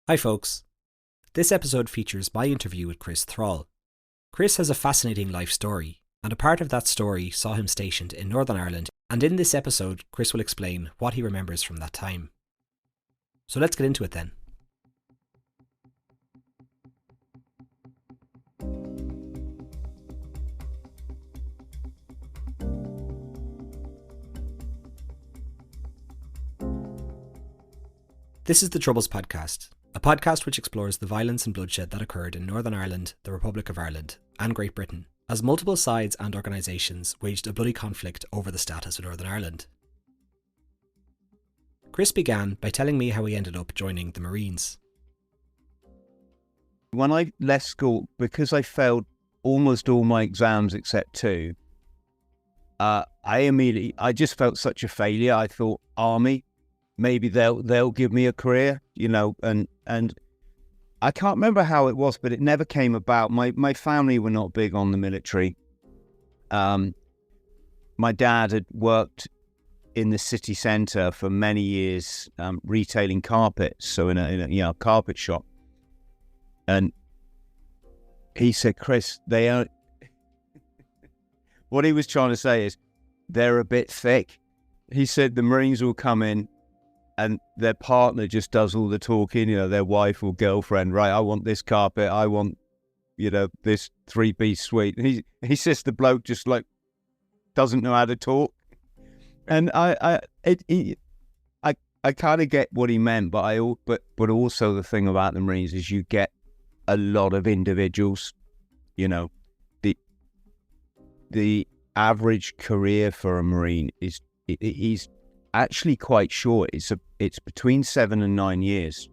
Hi folks. This episode features my interview with Chris Thrall. Chris has a fascinating life story, and a part of that story saw him stationed in Northern Ireland, and in this episode Chris will explain what he remembers from that time. So let's get into it then. This is the Troubles Podcast, a podcast which explores the violence and bloodshed that occurred in Northern Ireland, the Republic of Ireland, and Great Britain, as multiple sides and organisations waged a bloody conflict over the status of Northern Ireland. Chris began by telling me how he ended up joining the Marines. When I left school, because I failed almost all my exams except two, I just felt such a failure. I thought, army, maybe they'll give me a career, and I can't remember how it was, but it never came about. My family were not big on the military. My dad had worked in the city centre for many years, retailing carpets, so in a carpet shop. And he said, Chris, they are. What he was trying to say is, they're a bit thick. He said the Marines will come in and their partner just does all the talking, their wife or girlfriend, right? I want this carpet. I want, this 3-piece suite. And he says the bloke just doesn't know how to talk. And I kind of get what he meant, but also the thing about the Marines is you get a lot of individuals. The average career for a Marine is actually quite short. It's between 7 and 9 years,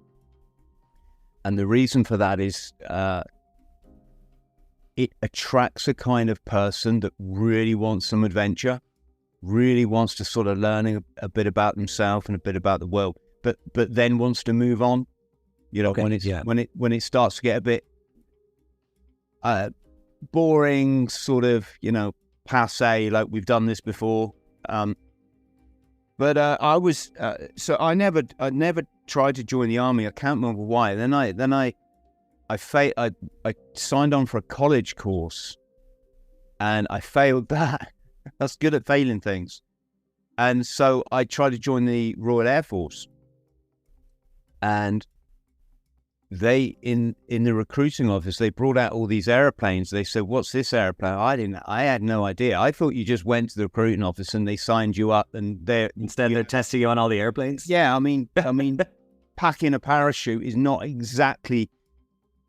and the reason for that is it attracts a kind of person that really wants some adventure, really wants to sort of learn a bit about themselves and a bit about the world, but then wants to move on. When it starts to get a bit boring, sort of passe, like we've done this before. But I was so I never tried to join the army. I can't remember why. Then I signed on for a college course, and I failed that. I was good at failing things, and so I tried to join the Royal Air Force. And they in the recruiting office, they brought out all these airplanes. They said, "What's this airplane?" I had no idea. I thought you just went to the recruiting office and they signed you up, and they're testing you on all the airplanes. Yeah, I mean, packing a parachute is not exactly,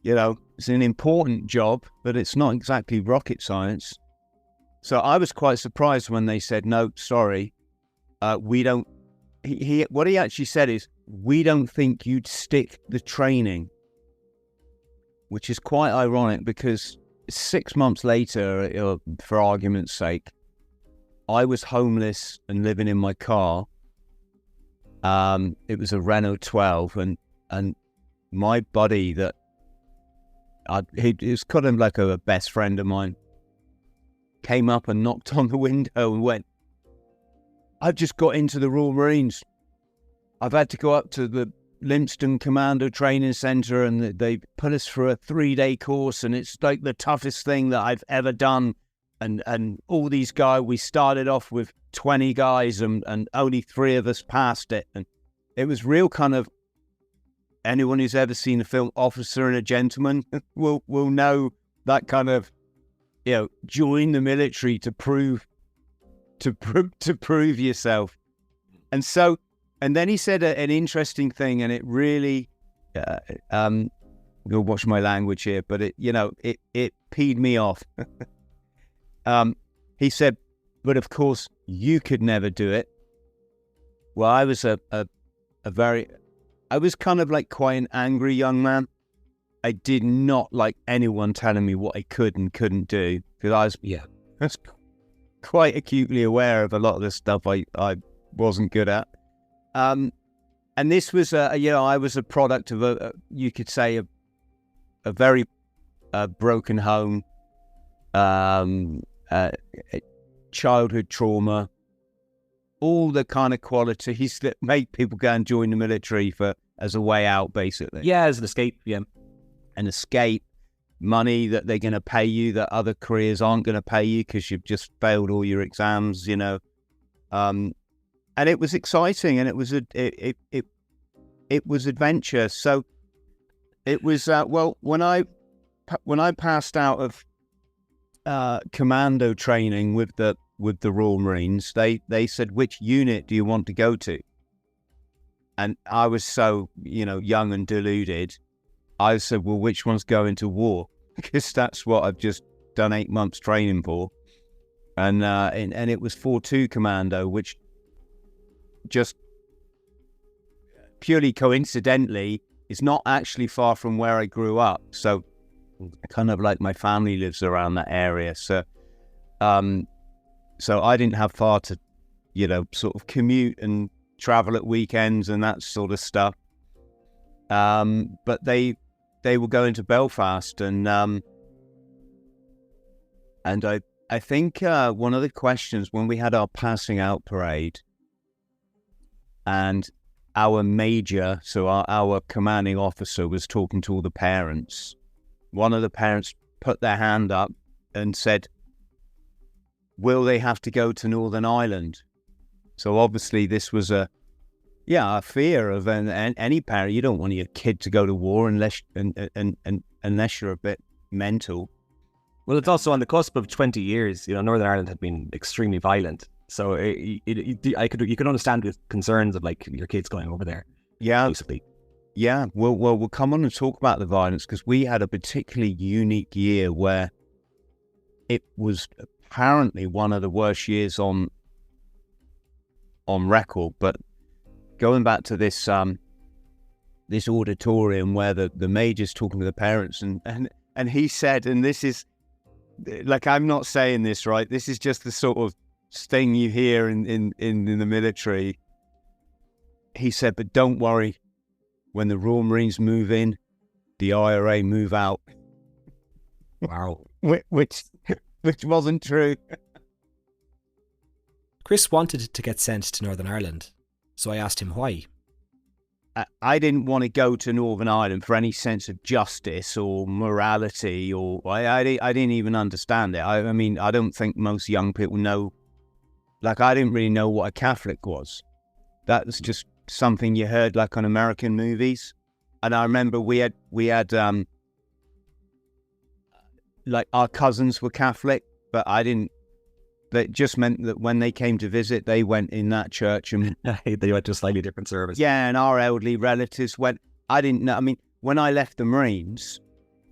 it's an important job, but it's not exactly rocket science. So I was quite surprised when they said, "No, sorry, we don't." What he actually said is, "We don't think you'd stick the training," which is quite ironic because 6 months later, for argument's sake, I was homeless and living in my car. It was a Renault 12, and my buddy that he was kind of like a best friend of mine, came up and knocked on the window and went, "I've just got into the Royal Marines. I've had to go up to the Lympstone Commando Training Centre, and they put us through a 3-day course, and it's like the toughest thing that I've ever done. And all these guys, we started off with 20 guys, and only 3 of us passed it." And it was real kind of, anyone who's ever seen the film Officer and a Gentleman will know that kind of, join the military to prove yourself. And so, and then he said an interesting thing, and it really, you'll watch my language here, but it peed me off. He said, "But of course you could never do it." Well, I was I was kind of like quite an angry young man. I did not like anyone telling me what I could and couldn't do, because I was quite acutely aware of a lot of the stuff I wasn't good at. And this was, I was a product of you could say a very broken home, childhood trauma, all the kind of qualities that make people go and join the military for as a way out, basically. Yeah, as an escape. Yeah, an escape, money that they're going to pay you that other careers aren't going to pay you because you've just failed all your exams, you know. And it was exciting, and it was it was adventure. So it was well, when I passed out of commando training with the Royal Marines, they said, which unit do you want to go to? And I was so, you know, young and deluded. I said, well, which one's going to war? Because that's what I've just done 8 months training for. And it was 4-2 Commando, which just purely coincidentally is not actually far from where I grew up. So kind of like my family lives around that area. So so I didn't have far to, you know, sort of commute and travel at weekends and that sort of stuff. But they were going to Belfast, and I think one of the questions when we had our passing out parade, and our major, so our commanding officer, was talking to all the parents. One of the parents put their hand up and said, will they have to go to Northern Ireland? So obviously this was a fear of any parent. You don't want your kid to go to war unless you're a bit mental. Well, it's also on the cusp of 20 years. You know, Northern Ireland had been extremely violent. So you could understand the concerns of like your kids going over there. Yeah. Basically. Yeah. We'll come on and talk about the violence, because we had a particularly unique year where it was apparently one of the worst years on record. But going back to this this auditorium where the major's talking to the parents, and he said, and this is, like, I'm not saying this right, this is just the sort of thing you hear in the military. He said, but don't worry, when the Royal Marines move in, the IRA move out. Wow. Which wasn't true. Chris wanted to get sent to Northern Ireland, so I asked him why. I didn't want to go to Northern Ireland for any sense of justice or morality, or I didn't even understand it. I mean, I don't think most young people know. Like, I didn't really know what a Catholic was. That was just something you heard like on American movies. And I remember we had like our cousins were Catholic, but I didn't. That just meant that when they came to visit, they went in that church, and they went to a slightly different service. Yeah, and our elderly relatives went. I didn't know. I mean, when I left the Marines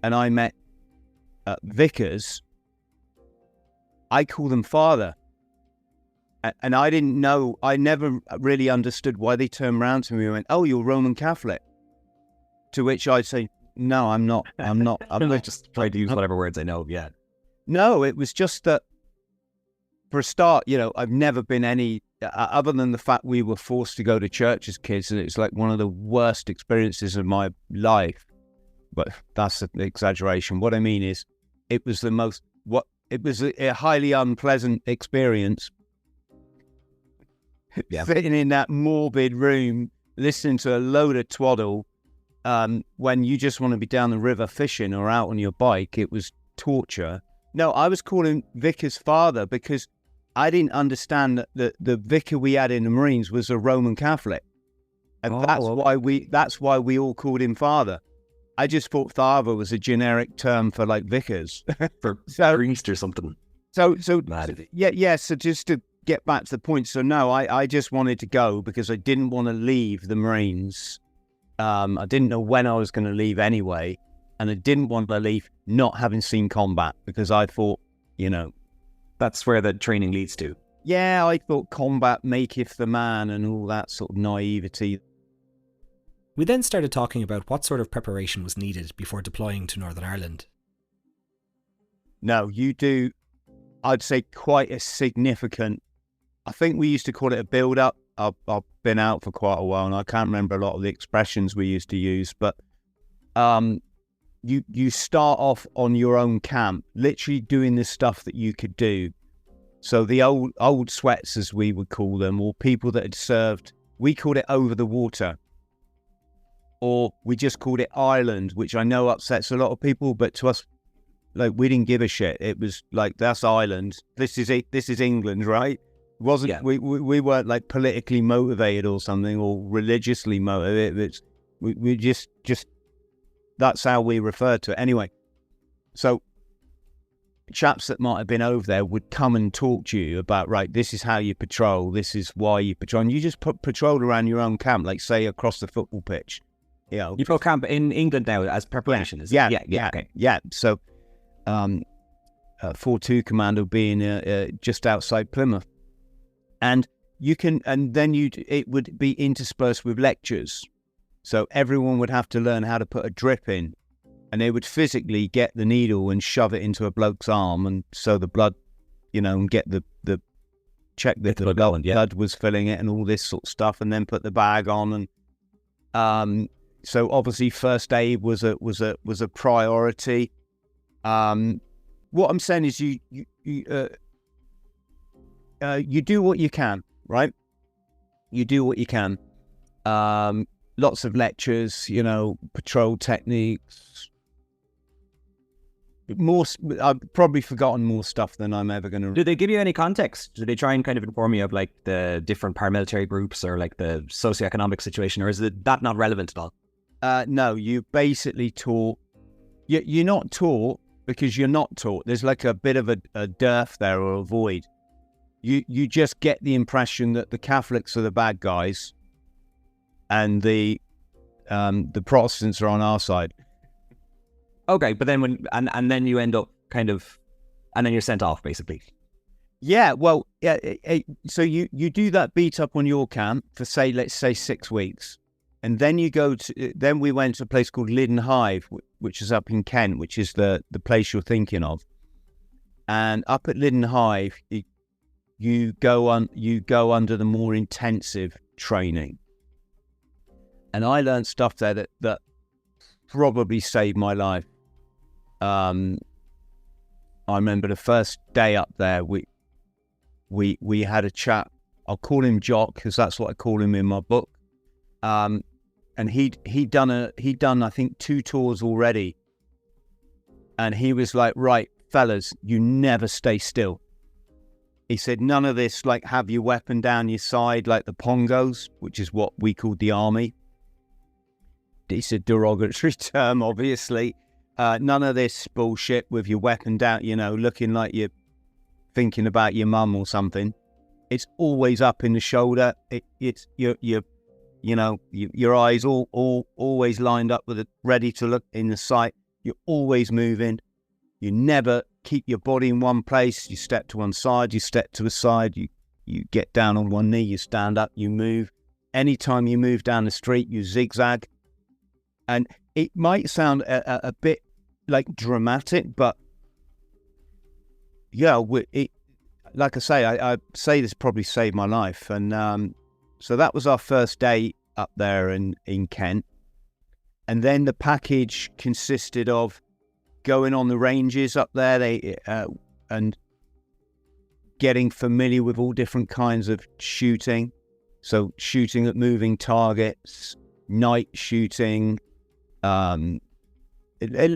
and I met vicars, I call them father. And I didn't know, I never really understood why they turned around to me and went, oh, you're Roman Catholic. To which I'd say, no, I'm not. I'm just try to use whatever words I know, yeah. No, it was just that, for a start, you know, I've never been any, other than the fact we were forced to go to church as kids, and it was like one of the worst experiences of my life. But that's an exaggeration. What I mean is, it was it was a highly unpleasant experience. Yeah. Sitting in that morbid room, listening to a load of twaddle, when you just want to be down the river fishing or out on your bike. It was torture. No, I was calling Vicar's father because I didn't understand that the vicar we had in the Marines was a Roman Catholic. And that's why we all called him father. I just thought father was a generic term for like vicars. For priest or something. So so just to get back to the point. So no, I just wanted to go because I didn't want to leave the Marines. I didn't know when I was going to leave anyway. And I didn't want to leave not having seen combat, because I thought, you know, that's where the training leads to. Yeah, I thought combat maketh the man and all that sort of naivety. We then started talking about what sort of preparation was needed before deploying to Northern Ireland. No, you do, I'd say, quite a significant, I think we used to call it a build-up. I've been out for quite a while and I can't remember a lot of the expressions we used to use, but you start off on your own camp, literally doing the stuff that you could do. So the old sweats, as we would call them, or people that had served, we called it over the water. or we just called it Ireland, which I know upsets a lot of people, but to us, like, we didn't give a shit. It was like, that's Ireland. This is it. This is England, right? It wasn't Yeah. we weren't like politically motivated or something, or religiously motivated. It's we just that's how we referred to it. Anyway, so chaps that might have been over there would come and talk to you about, right, this is how you patrol, this is why you patrol, and you just patrol around your own camp, like say across the football pitch. You know, You pro camp in England now as preparation, is it? yeah, Okay. yeah. So, 4-2 Commando being just outside Plymouth, and then it would be interspersed with lectures. So everyone would have to learn how to put a drip in, and they would physically get the needle and shove it into a bloke's arm, and so the blood, and get the check that the blood was filling it and all this sort of stuff, and then put the bag on, and so obviously first aid was a priority. What I'm saying is you do what you can, right? You do what you can. Lots of lectures, patrol techniques. I've probably forgotten more stuff than I'm ever going to. Do they give you any context? Do they try and kind of inform you of like the different paramilitary groups or like the socioeconomic situation, or is that not relevant at all? No, you basically taught. You're not taught because you're not taught. There's like a bit of a dearth there, or a void. You just get the impression that the Catholics are the bad guys, and the Protestants are on our side. Okay, but then then you end up and then you're sent off basically. Yeah, well, yeah. So you do that beat up on your camp for let's say 6 weeks, and then then we went to a place called Lyddon Hive, which is up in Kent, which is the place you're thinking of. And up at Lyddon Hive, you go under the more intensive training. And I learned stuff there that probably saved my life. I remember the first day up there, we had a chap. I'll call him Jock because that's what I call him in my book. And he'd done I think 2 tours already. And he was like, right, fellas, you never stay still. He said, none of this like have your weapon down your side like the Pongos, which is what we called the army. It's a derogatory term, obviously. None of this bullshit with your weapon down, looking like you're thinking about your mum or something. It's always up in the shoulder. It's your eyes all always lined up with it, ready to look in the sight. You're always moving. You never keep your body in one place. You step to one side, you step to the side, you get down on one knee, you stand up, you move. Anytime you move down the street, you zigzag. And it might sound a bit like dramatic, but yeah, like I say, I say this probably saved my life. And so that was our first day up there in Kent. And then the package consisted of going on the ranges up there, and getting familiar with all different kinds of shooting. So shooting at moving targets, night shooting,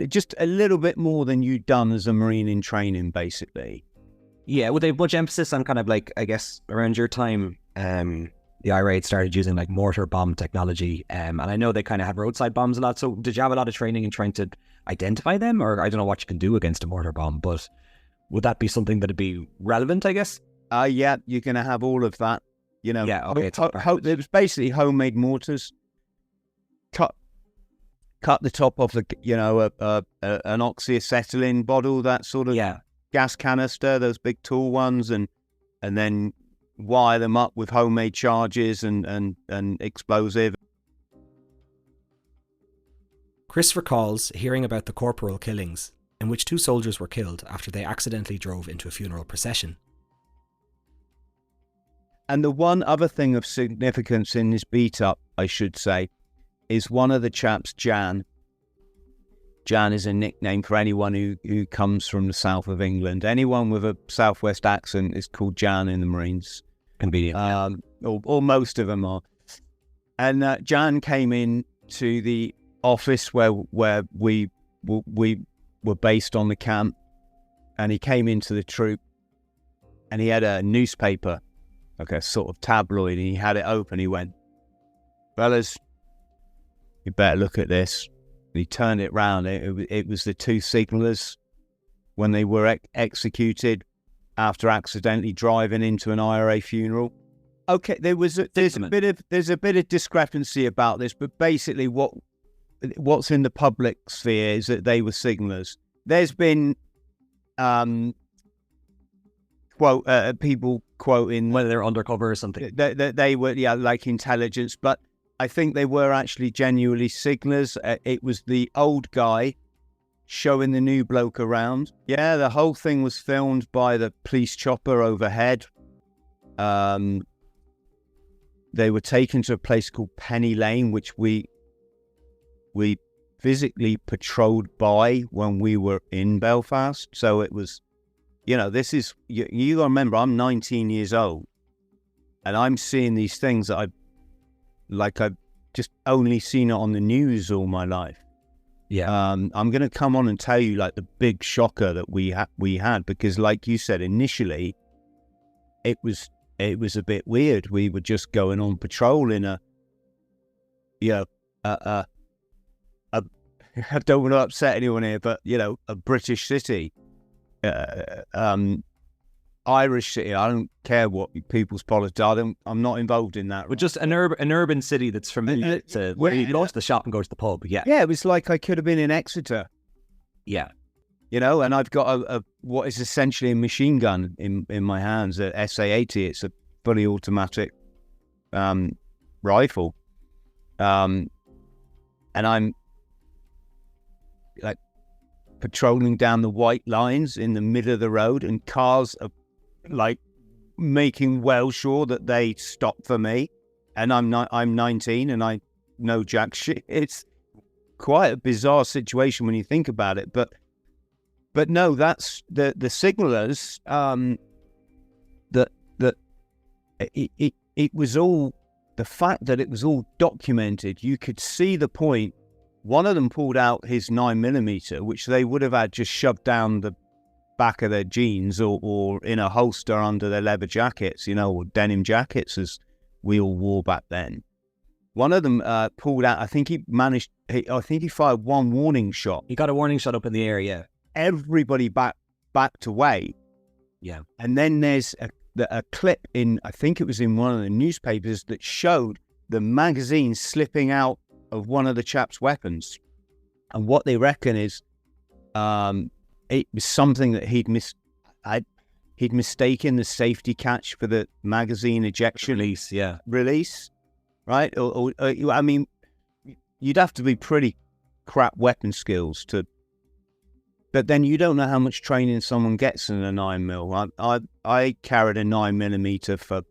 just a little bit more than you'd done as a Marine in training, basically. Yeah, would they have much emphasis on kind of like, I guess, around your time, the IRA had started using like mortar bomb technology, and I know they kind of had roadside bombs a lot. So did you have a lot of training in trying to identify them, or I don't know what you can do against a mortar bomb, but would that be something that'd be relevant, I guess? Yeah, you're going to have all of that, Yeah, okay. It was basically homemade mortars. Cut the top off an oxyacetylene bottle, that sort of gas canister, those big tall ones, and then wire them up with homemade charges and explosive. Chris recalls hearing about the corporal killings, in which 2 soldiers were killed after they accidentally drove into a funeral procession. And the one other thing of significance in this beat-up, I should say, is one of the chaps, Jan. Jan is a nickname for anyone who comes from the south of England. Anyone with a southwest accent is called Jan in the Marines. Convenient. Or most of them are. And Jan came in to the office where we were based on the camp, and he came into the troop, and he had a newspaper, like a sort of tabloid, and he had it open. He went, "Fellas, you better look at this." And he turned it round. It was the two signallers when they were executed after accidentally driving into an IRA funeral. Okay, there's a bit of discrepancy about this, but basically what's in the public sphere is that they were signallers. There's been people quoting whether they're undercover or something. They were, like intelligence, but I think they were actually genuinely signallers. It was the old guy showing the new bloke around. Yeah, the whole thing was filmed by the police chopper overhead. They were taken to a place called Penny Lane, which we physically patrolled by when we were in Belfast. So it was, this is, you gotta remember, I'm 19 years old, and I'm seeing these things that I've just only seen it on the news all my life. Yeah. I'm going to come on and tell you like the big shocker that we had, because like you said, initially it was a bit weird. We were just going on patrol in I don't want to upset anyone here, but a British city, Irish city. I don't care what people's politics are. I'm not involved in that. But just an urban city that's familiar to where you go to the shop and go to the pub. Yeah. Yeah, it was like I could have been in Exeter. Yeah. And I've got a what is essentially a machine gun in my hands, a SA-80. It's a fully automatic rifle. And I'm like patrolling down the white lines in the middle of the road, and cars are like making well sure that they stop for me, and I'm 19 and I know jack shit. It's quite a bizarre situation when you think about it, but no, that's the signallers. It was all the fact that it was all documented. You could see the point. One of them pulled out his 9mm, which they would have had just shoved down the back of their jeans or in a holster under their leather jackets, or denim jackets as we all wore back then. One of them pulled out, I think he fired one warning shot. He got a warning shot up in the air, yeah. Everybody backed away. Yeah. And then there's a clip I think it was in one of the newspapers, that showed the magazine slipping out of one of the chap's weapons. And what they reckon is it was something that he'd mistaken the safety catch for the magazine ejection release, right? Or I mean, you'd have to be pretty crap weapon skills to, but then you don't know how much training someone gets in a 9mm. I carried a 9mm for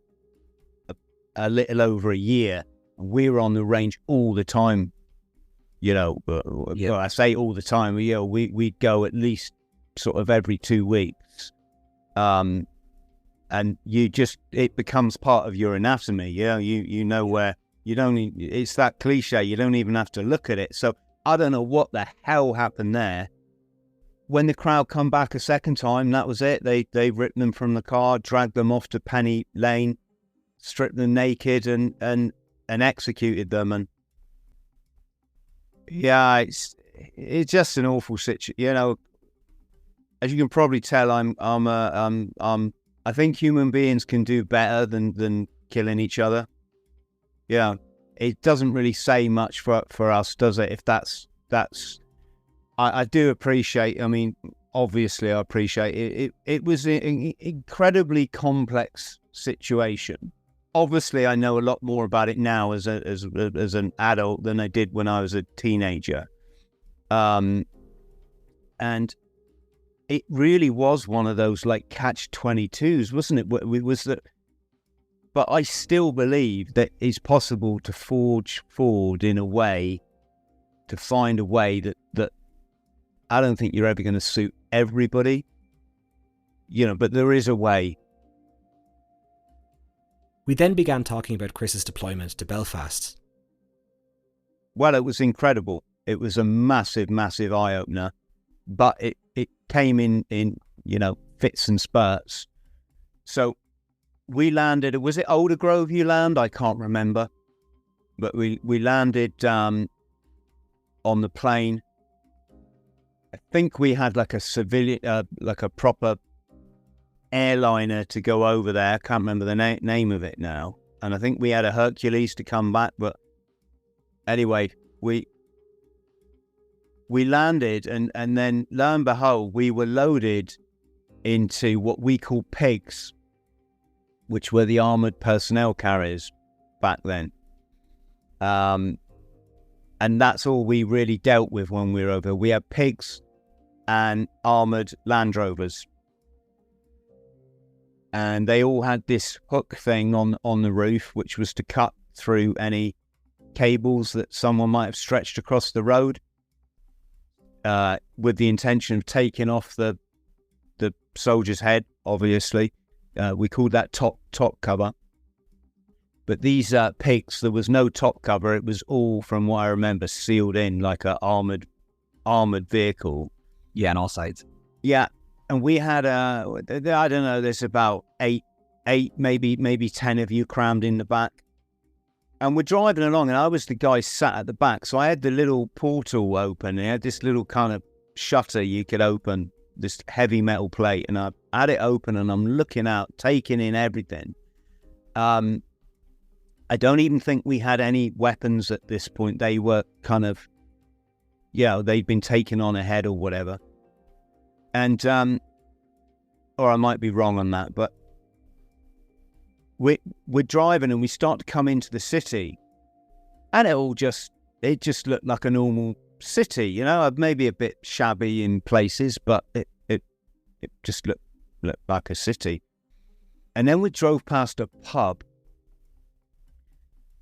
a little over a year. We were on the range all the time, Well, I say all the time. We'd go at least sort of every 2 weeks, and it becomes part of your anatomy. You know where you don't. It's that cliche. You don't even have to look at it. So I don't know what the hell happened there. When the crowd come back a second time, that was it. They ripped them from the car, dragged them off to Penny Lane, stripped them naked, and executed them. And yeah, it's just an awful situation. As you can probably tell, I think human beings can do better than killing each other. Yeah, it doesn't really say much for us, does it? If that's. I do appreciate. I mean, obviously, I appreciate it. It was an incredibly complex situation. Obviously, I know a lot more about it now as an adult than I did when I was a teenager. And it really was one of those like catch-22s, wasn't it? But I still believe that it's possible to forge forward in a way, to find a way that I don't think you're ever going to suit everybody, but there is a way. We then began talking about Chris's deployment to Belfast. Well, it was incredible. It was a massive, massive eye opener, but it came in fits and spurts. So we landed. Was it Aldergrove you land? I can't remember, but we landed on the plane. I think we had like a civilian, like a proper airliner to go over there. I can't remember the name of it now. And I think we had a Hercules to come back. But anyway, we landed, and then lo and behold, we were loaded into what we call pigs, which were the armoured personnel carriers back then. And that's all we really dealt with when we were over. We had pigs and armoured Land Rovers. And they all had this hook thing on the roof, which was to cut through any cables that someone might have stretched across the road, with the intention of taking off the soldier's head, obviously. We called that top cover. But these pigs, there was no top cover. It was all, from what I remember, sealed in like an armoured vehicle. Yeah, on all sides. Yeah, and we had I don't know, there's about eight, maybe 10 of you crammed in the back. And we're driving along, and I was the guy sat at the back. So I had the little portal open. It had this little kind of shutter you could open, this heavy metal plate. And I had it open, and I'm looking out, taking in everything. I don't even think we had any weapons at this point. They were kind of, they'd been taken on ahead or whatever. And, or I might be wrong on that, but we're driving, and we start to come into the city, and it just looked like a normal city, maybe a bit shabby in places, but it just looked like a city. And then we drove past a pub,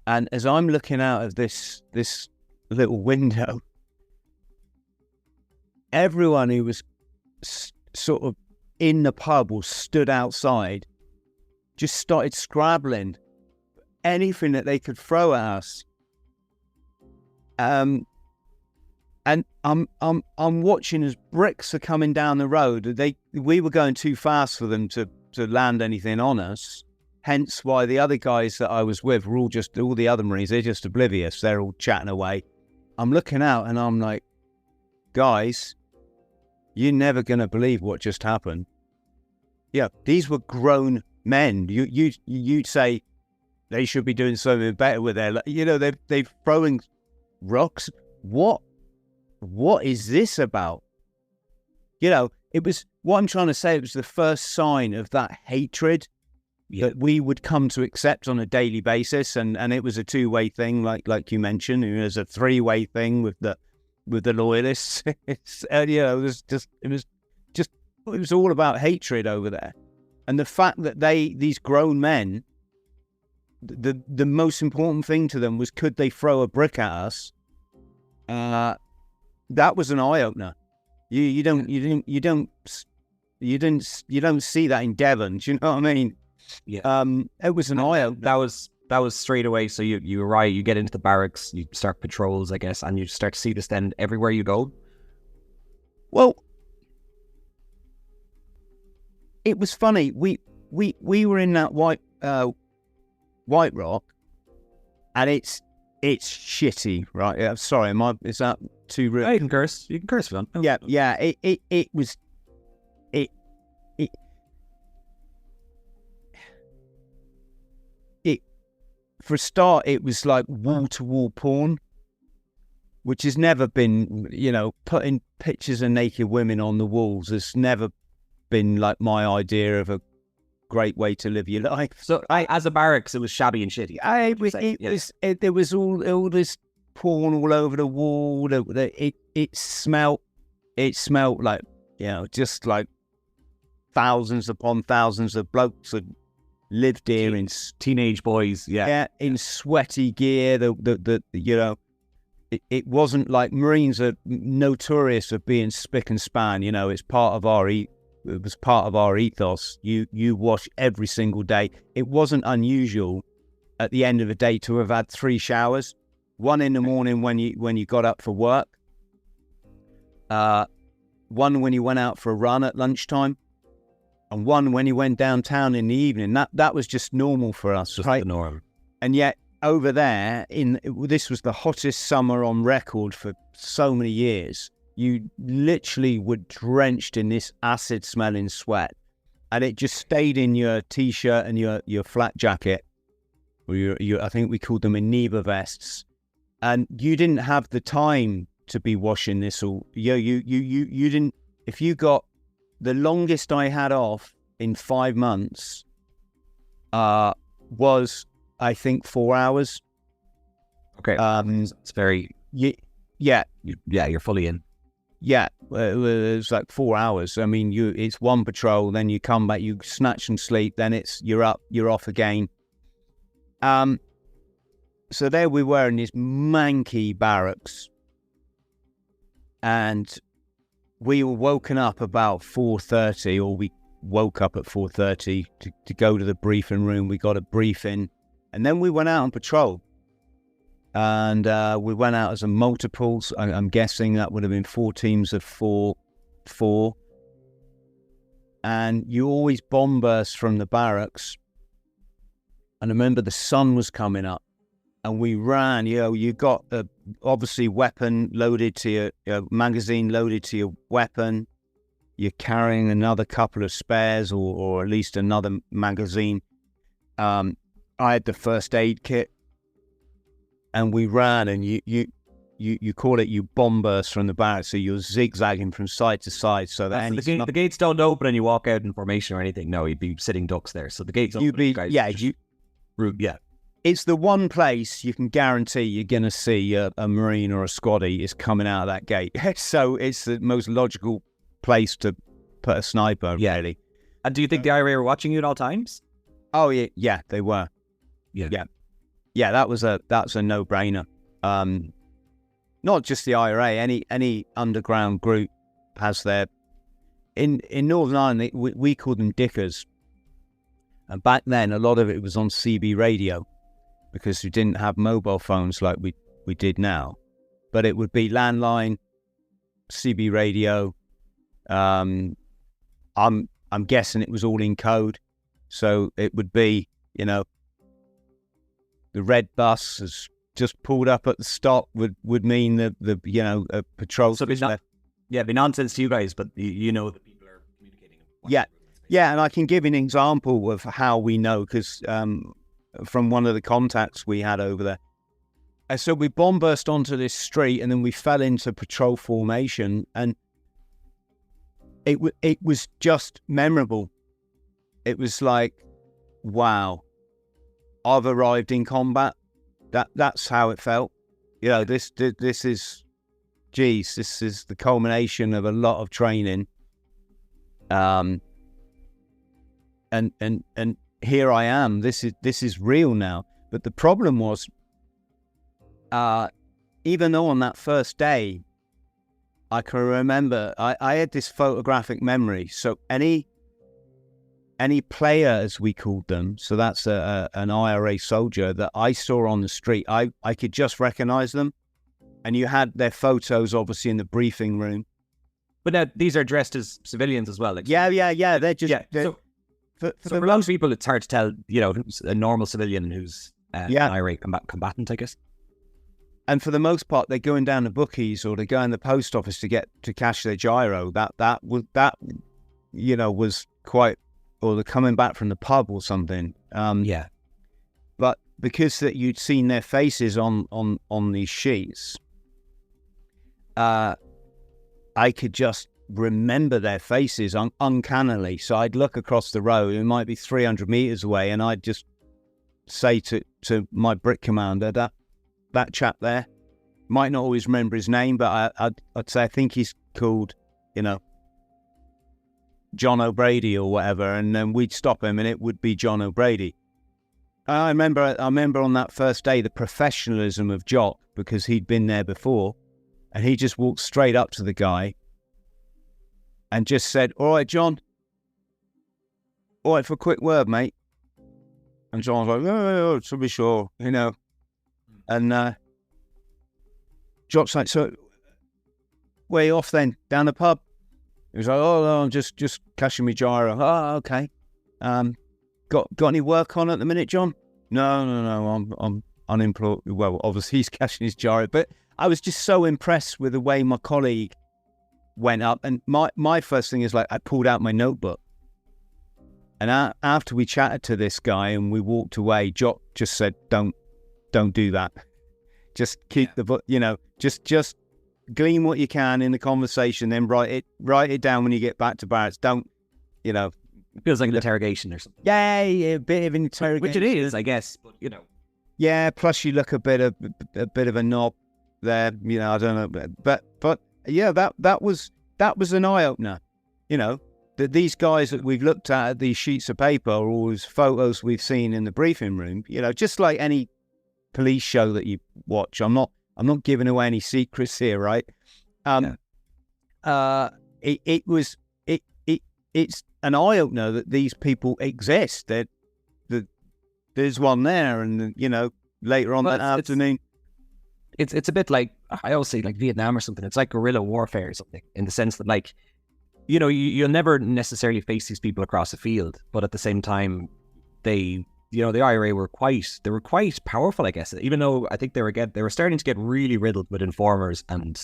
and as I'm looking out of this little window, everyone who was sort of in the pub or stood outside just started scrabbling anything that they could throw at us. And I'm watching as bricks are coming down the road. We were going too fast for them to land anything on us. Hence why the other guys that I was with were all the other Marines, they're just oblivious. They're all chatting away. I'm looking out, and I'm like, guys, you're never going to believe what just happened. Yeah, these were grown men. You'd say they should be doing something better with their, they're throwing rocks. What is this about? It was, what I'm trying to say, it was the first sign of that hatred that we would come to accept on a daily basis, and it was a two-way thing, like you mentioned. It was a three-way thing with the loyalists. It was all about hatred over there. And the fact that these grown men, the most important thing to them was, could they throw a brick at us? That was an eye opener. You don't see that in Devon. Do you know what I mean? Yeah. It was an eye opener. That was straight away. So you arrive, you get into the barracks, you start patrols, I guess, and you start to see this then everywhere you go. Well, it was funny. We were in that White Rock, and it's shitty, right? Yeah, sorry, is that too rude? Oh, you can curse. You can curse, man. Oh. Yeah. It was. For a start, it was like wall-to-wall porn, which has never been, putting pictures of naked women on the walls has never been like my idea of a great way to live your life. So, as a barracks, it was shabby and shitty. There was all this porn all over the wall. It smelt like, just like thousands upon thousands of blokes had lived here in teenage boys, in sweaty gear. It wasn't like Marines are notorious for being spick and span. It's part of our it was part of our ethos. You wash every single day. It wasn't unusual at the end of a day to have had 3 showers. One in the morning when you got up for work. One when you went out for a run at lunchtime, and one when you went downtown in the evening. That was just normal for us, Just right? the norm. And yet over there, this was the hottest summer on record for so many years. You literally were drenched in this acid-smelling sweat, and it just stayed in your t-shirt and your flat jacket, or your I think we called them Iniba vests, and you didn't have the time to be washing this all. You didn't. If you got the longest I had off in 5 months, was I think 4 hours. Okay, it's very Yeah, yeah. You're fully in. yeah. It was like 4 hours. I mean, it's one patrol, then you come back, you snatch and sleep, then you're off again. So there we were in this manky barracks, and we were woken up about 4:30, or we woke up at 4:30 to go to the briefing room. We got a briefing, and then we went out on patrol. And we went out as a multiples. I'm guessing that would have been 4 teams of four. And you always bomb burst from the barracks. And I remember the sun was coming up, and we ran. You got obviously weapon loaded to your magazine loaded to your weapon. You're carrying another couple of spares, or at least another magazine. I had the first aid kit. And we ran, and you call it, you bomb burst from the barracks, so you're zigzagging from side to side, so that the gates don't open and you walk out in formation or anything. No, you'd be sitting ducks there. So the gates open. Yeah. It's the one place you can guarantee you're going to see a Marine or a squaddy is coming out of that gate. So it's the most logical place to put a sniper, really. And do you think the IRA were watching you at all times? Oh yeah, they were. Yeah, that's a no-brainer. Not just the IRA, any underground group has their. In Northern Ireland, we call them dickers, and back then a lot of it was on CB radio, because we didn't have mobile phones like we did now, but it would be landline, CB radio. I'm guessing it was all in code, so it would be, the red bus has just pulled up at the stop would mean the patrol. So it'd be nonsense to you guys, but you know that people are communicating. Yeah, and I can give an example of how we know, because from one of the contacts we had over there. So we bomb burst onto this street, and then we fell into patrol formation, and it was just memorable. It was like, wow, I've arrived in combat. That's how it felt. This is, geez, this is the culmination of a lot of training. And here I am. This is real now. But the problem was, even though on that first day, I can remember I had this photographic memory. So any player, as we called them, so that's an IRA soldier that I saw on the street, I could just recognize them. And you had their photos, obviously, in the briefing room. But now these are dressed as civilians as well. Yeah. They're just... Yeah. For a lot of people, it's hard to tell, who's a normal civilian and who's an IRA combatant, I guess. And for the most part, they're going down the bookies, or they go in the post office to cash their gyro. That was quite... Or they're coming back from the pub or something. But because that you'd seen their faces on these sheets, I could just remember their faces uncannily. So I'd look across the road, it might be 300 meters away, and I'd just say to my brick commander, that chap there, might not always remember his name, but I'd say, I think he's called, John O'Brady or whatever, and then we'd stop him and it would be John O'Brady. I remember on that first day the professionalism of Jock, because he'd been there before, and he just walked straight up to the guy and just said, "All right, John, all right, for a quick word, mate." And John was like, "Oh, to be sure, And Jock's like, so where you off then? Down the pub? He was like, oh, no, I'm just cashing my gyro. Oh, okay. Got any work on at the minute, John? No, I'm unemployed. Well, obviously he's cashing his gyro, but I was just so impressed with the way my colleague went up. And my first thing is like, I pulled out my notebook. And after we chatted to this guy and we walked away, Jock just said, don't do that. Just keep just glean what you can in the conversation, then write it down when you get back to barracks. Don't, Feels like an interrogation or something. Yeah, a bit of an interrogation. Which it is, I guess, but Yeah, plus you look a bit of a knob there, I don't know. But yeah, that was an eye-opener, that these guys that we've looked at these sheets of paper are always photos we've seen in the briefing room, just like any police show that you watch. I'm not giving away any secrets here, right? It's an eye-opener that these people exist. That there's one there, and later on that afternoon. It's a bit like, I always say, like Vietnam or something. It's like guerrilla warfare or something, in the sense that, like, you'll never necessarily face these people across the field, but at the same time, the IRA were quite powerful, I guess. Even though I think they were starting to get really riddled with informers and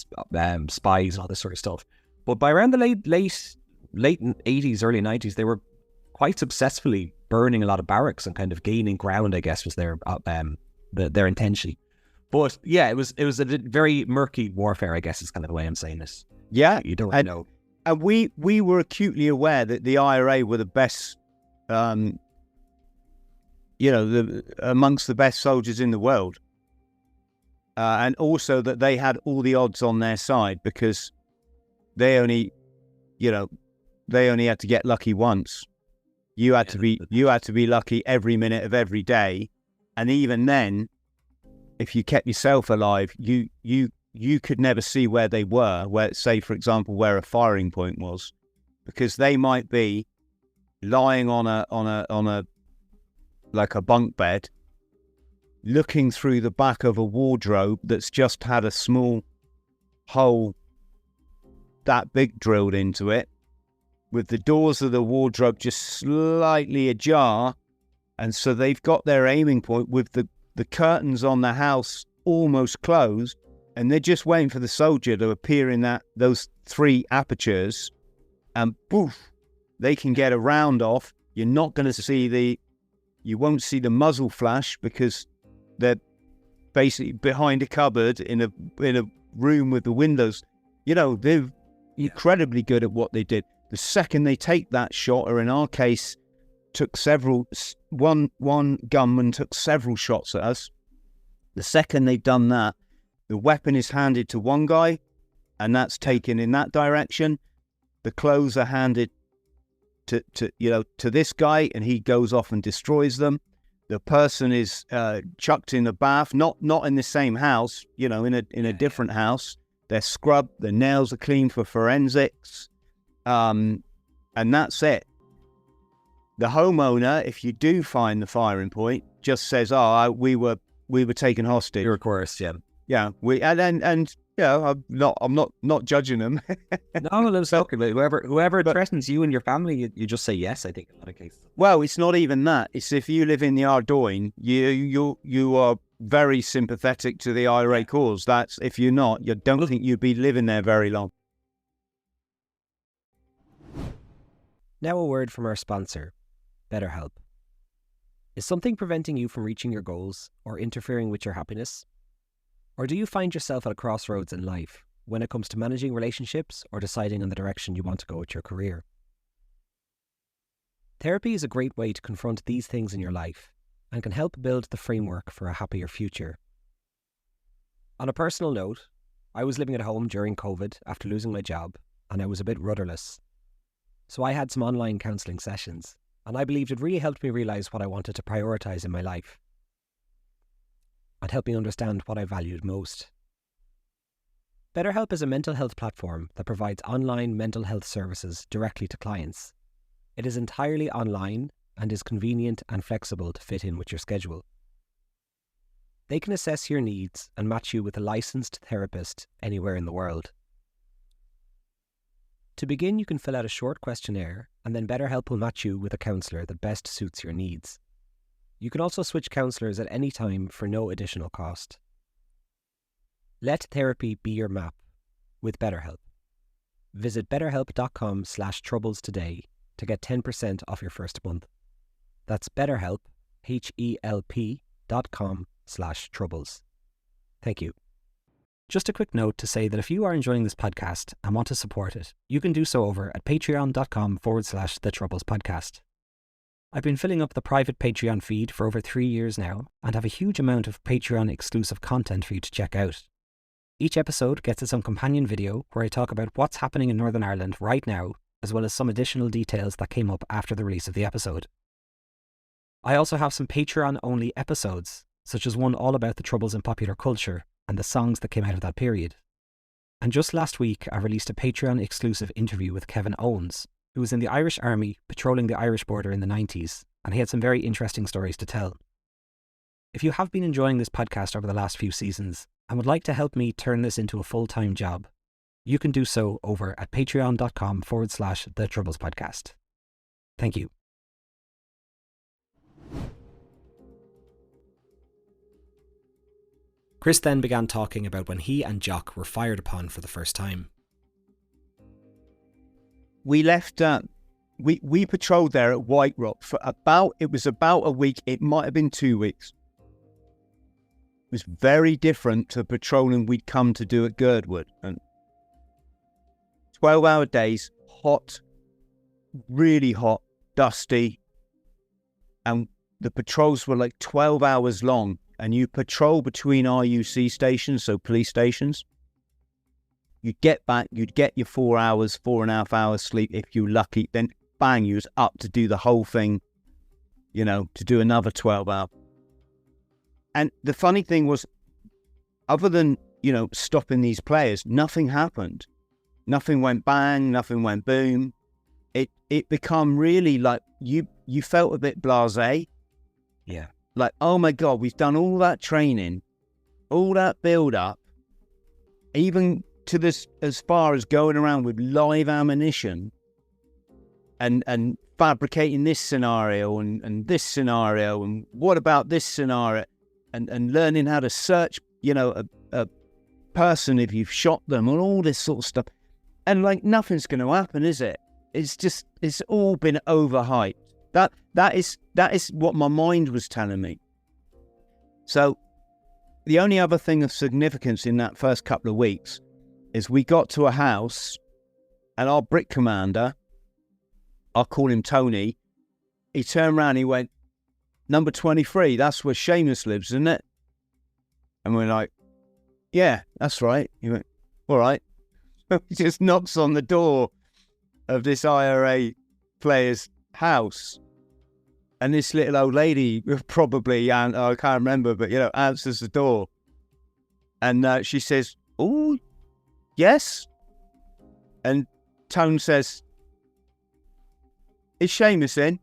spies and all this sort of stuff. But by around the late 80s, early 90s, they were quite successfully burning a lot of barracks and kind of gaining ground, I guess, was their intention. But yeah, it was a very murky warfare, I guess, is kind of the way I'm saying this. Yeah, you don't really know. And we were acutely aware that the IRA were the best, amongst the best soldiers in the world, and also that they had all the odds on their side, because they only had to get lucky once. You had to be lucky every minute of every day, and even then, if you kept yourself alive, you could never see where they were. Where, say, for example, where a firing point was, because they might be lying on a like a bunk bed, looking through the back of a wardrobe that's just had a small hole that big drilled into it, with the doors of the wardrobe just slightly ajar, and so they've got their aiming point with the curtains on the house almost closed, and they're just waiting for the soldier to appear in those three apertures, and poof, they can get a round off. You're not going to see you won't see the muzzle flash, because they're basically behind a cupboard in a room with the windows. They're incredibly good at what they did. The second they take that shot, or in our case, one gunman took several shots at us. The second they've done that, the weapon is handed to one guy, and that's taken in that direction. The clothes are handed to this guy, and he goes off and destroys them. The person is chucked in a bath, not in the same house, in a different house. They're scrubbed, their nails are clean for forensics, and that's it. The homeowner, if you do find the firing point, just says, "Oh, we were taken hostage." You're, of course, yeah. Yeah, I'm not judging them. No, let's talk about whoever threatens you and your family, you just say yes. I think in a lot of cases. Well, it's not even that. It's if you live in the Ardoyne, you are very sympathetic to the IRA cause. That's if you're not, you don't think you'd be living there very long. Now a word from our sponsor, BetterHelp. Is something preventing you from reaching your goals or interfering with your happiness? Or do you find yourself at a crossroads in life when it comes to managing relationships or deciding on the direction you want to go with your career? Therapy is a great way to confront these things in your life and can help build the framework for a happier future. On a personal note, I was living at home during COVID after losing my job, and I was a bit rudderless. So I had some online counselling sessions, and I believed it really helped me realise what I wanted to prioritise in my life, and help me understand what I valued most. BetterHelp is a mental health platform that provides online mental health services directly to clients. It is entirely online and is convenient and flexible to fit in with your schedule. They can assess your needs and match you with a licensed therapist anywhere in the world. To begin, you can fill out a short questionnaire, and then BetterHelp will match you with a counsellor that best suits your needs. You can also switch counsellors at any time for no additional cost. Let therapy be your map with BetterHelp. Visit betterhelp.com/troubles today to get 10% off your first month. That's BetterHelp, HELP.com/troubles. Thank you. Just a quick note to say that if you are enjoying this podcast and want to support it, you can do so over at patreon.com/The Troubles Podcast. I've been filling up the private Patreon feed for over 3 years now and have a huge amount of Patreon exclusive content for you to check out. Each episode gets its own companion video where I talk about what's happening in Northern Ireland right now, as well as some additional details that came up after the release of the episode. I also have some Patreon-only episodes, such as one all about the Troubles in popular culture and the songs that came out of that period. And just last week, I released a Patreon-exclusive interview with Kevin Owens, who was in the Irish Army patrolling the Irish border in the 90s, and he had some very interesting stories to tell. If you have been enjoying this podcast over the last few seasons and would like to help me turn this into a full-time job, you can do so over at patreon.com/The Troubles Podcast. Thank you. Chris then began talking about when he and Jock were fired upon for the first time. We left, we patrolled there at White Rock for about a week. It might have been 2 weeks. It was very different to the patrolling we'd come to do at Girdwood. And 12-hour days, hot, really hot, dusty. And the patrols were like 12 hours long. And you patrol between RUC stations, so police stations. You'd get back, you'd get your 4.5 hours sleep if you were lucky. Then bang, you was up to do the whole thing, to do another 12 hours. And the funny thing was, other than, stopping these players, nothing happened. Nothing went bang, nothing went boom. It become really like, you felt a bit blasé. Yeah. Like, oh my God, we've done all that training, all that build-up, even to this, as far as going around with live ammunition and fabricating this scenario and this scenario, and what about this scenario, and learning how to search, a person if you've shot them, and all this sort of stuff. And like, nothing's going to happen, is it? It's all been overhyped. That is what my mind was telling me. So the only other thing of significance in that first couple of weeks is we got to a house, and our brick commander, I'll call him Tony, he turned around, he went, "Number 23, that's where Seamus lives, isn't it?" And we're like, "Yeah, that's right." He went, "All right." He just knocks on the door of this IRA player's house, and this little old lady probably, and I can't remember, but answers the door, and she says, "Oh, yes." And Tone says, "Is Seamus in?"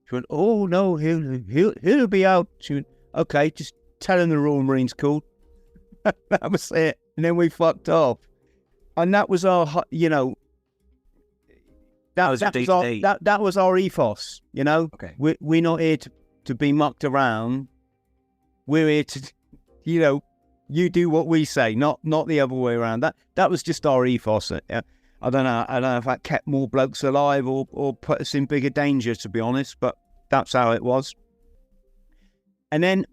She went, "Oh no, he'll be out." She went, "Okay, just tell him the Royal Marines called." That was it, and then we fucked off, and that was our, That was our ethos, Okay. We're not here to be mucked around. We're here to, you do what we say, not the other way around. That was just our ethos. I don't know if that kept more blokes alive or put us in bigger danger, to be honest, but that's how it was. And then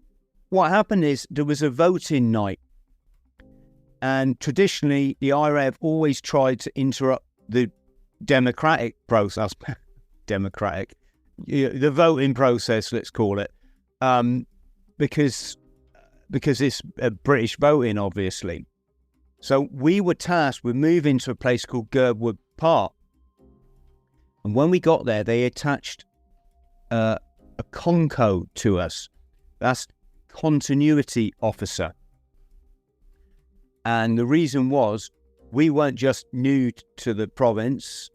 what happened is there was a voting night, and traditionally the IRA have always tried to interrupt the democratic process, the voting process, let's call it, because it's British voting, obviously. So we were tasked with moving to a place called Girdwood Park, and when we got there, they attached a conco to us. That's continuity officer, and the reason was, we weren't just new to the province.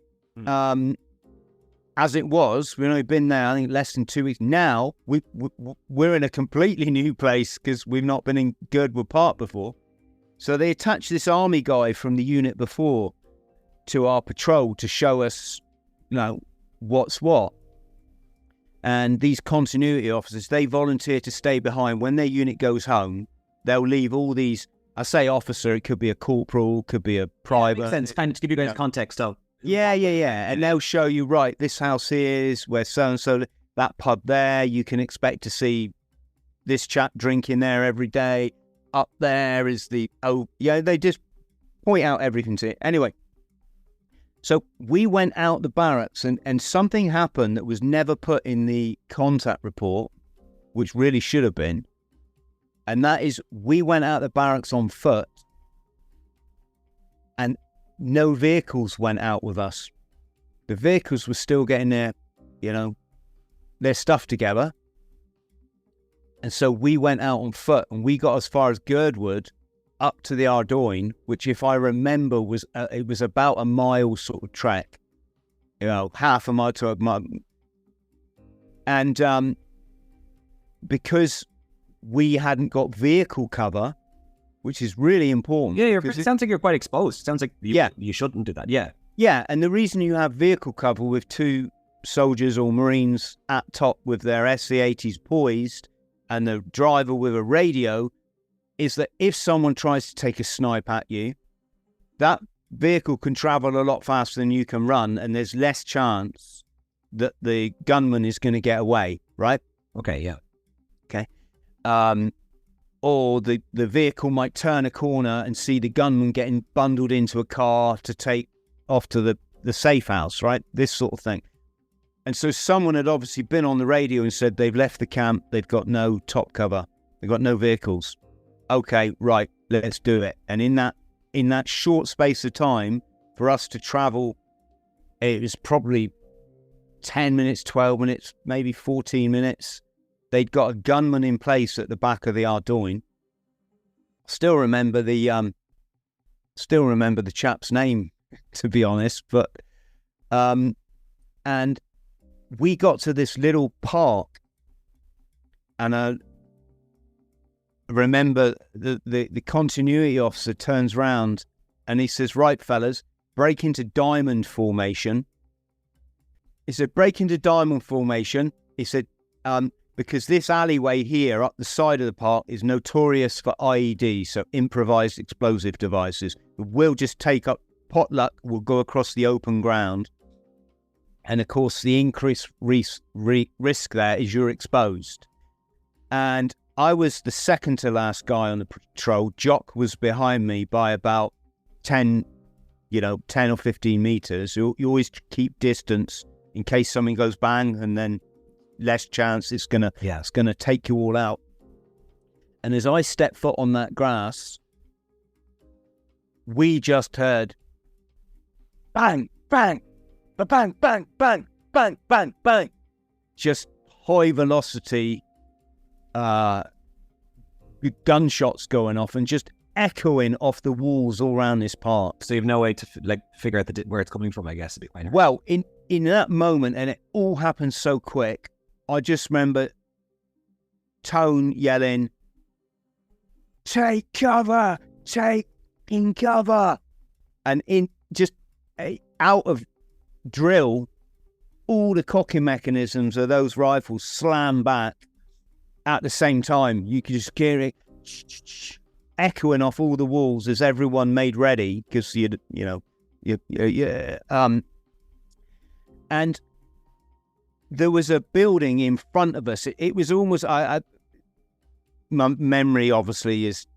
as it was, we've only been there, I think, less than 2 weeks. Now, we're in a completely new place because we've not been in Girdwood Park before. So they attached this army guy from the unit before to our patrol to show us, what's what. And these continuity officers, they volunteer to stay behind. When their unit goes home, they'll leave all these, I say officer, it could be a corporal, could be a private. Makes sense, kind of to give you guys context of. Yeah. And they'll show you, right, this house here is where so-and-so, that pub there, you can expect to see this chap drinking there every day. Up there is they just point out everything to it. Anyway, so we went out the barracks and something happened that was never put in the contact report, which really should have been. And that is, we went out the barracks on foot and no vehicles went out with us. The vehicles were still getting their stuff together. And so we went out on foot and we got as far as Girdwood up to the Ardoyne, which, if I remember, was it was about a mile sort of trek, half a mile to a mile. And because we hadn't got vehicle cover, which is really important. Yeah, it sounds like you're quite exposed. It sounds like you shouldn't do that. Yeah. Yeah, and the reason you have vehicle cover with 2 soldiers or Marines at top with their SC-80s poised and the driver with a radio is that if someone tries to take a snipe at you, that vehicle can travel a lot faster than you can run, and there's less chance that the gunman is going to get away, right? Okay, yeah. Okay. Or the vehicle might turn a corner and see the gunman getting bundled into a car to take off to the safe house, right? This sort of thing. And so someone had obviously been on the radio and said they've left the camp, they've got no top cover, they've got no vehicles. Okay, right, let's do it. And in that short space of time, for us to travel, it was probably 10 minutes, 12 minutes, maybe 14 minutes. They'd got a gunman in place at the back of the Ardoyne. Still remember the chap's name, to be honest. But and we got to this little park, and I remember the continuity officer turns round and he says, "Right, fellas, break into diamond formation." He said, "Break into diamond formation." He said, because this alleyway here up the side of the park is notorious for IEDs, so improvised explosive devices. We'll just take up potluck, we'll go across the open ground. And of course, the increased risk there is you're exposed. And I was the second to last guy on the patrol. Jock was behind me by about 10 or 15 meters. You always keep distance in case something goes bang, and then less chance it's gonna take you all out. And as I stepped foot on that grass, we just heard bang, bang, bang, bang, bang, bang, bang, bang. Just high velocity gunshots going off and just echoing off the walls all around this park. So you have no way to figure out where it's coming from, I guess. Well, in that moment, and it all happened so quick, I just remember Tone yelling, "Take cover! Take in cover!" And in just out of drill, all the cocking mechanisms of those rifles slam back at the same time. You could just hear it echoing off all the walls as everyone made ready, because and there was a building in front of us. It was almost, my memory obviously this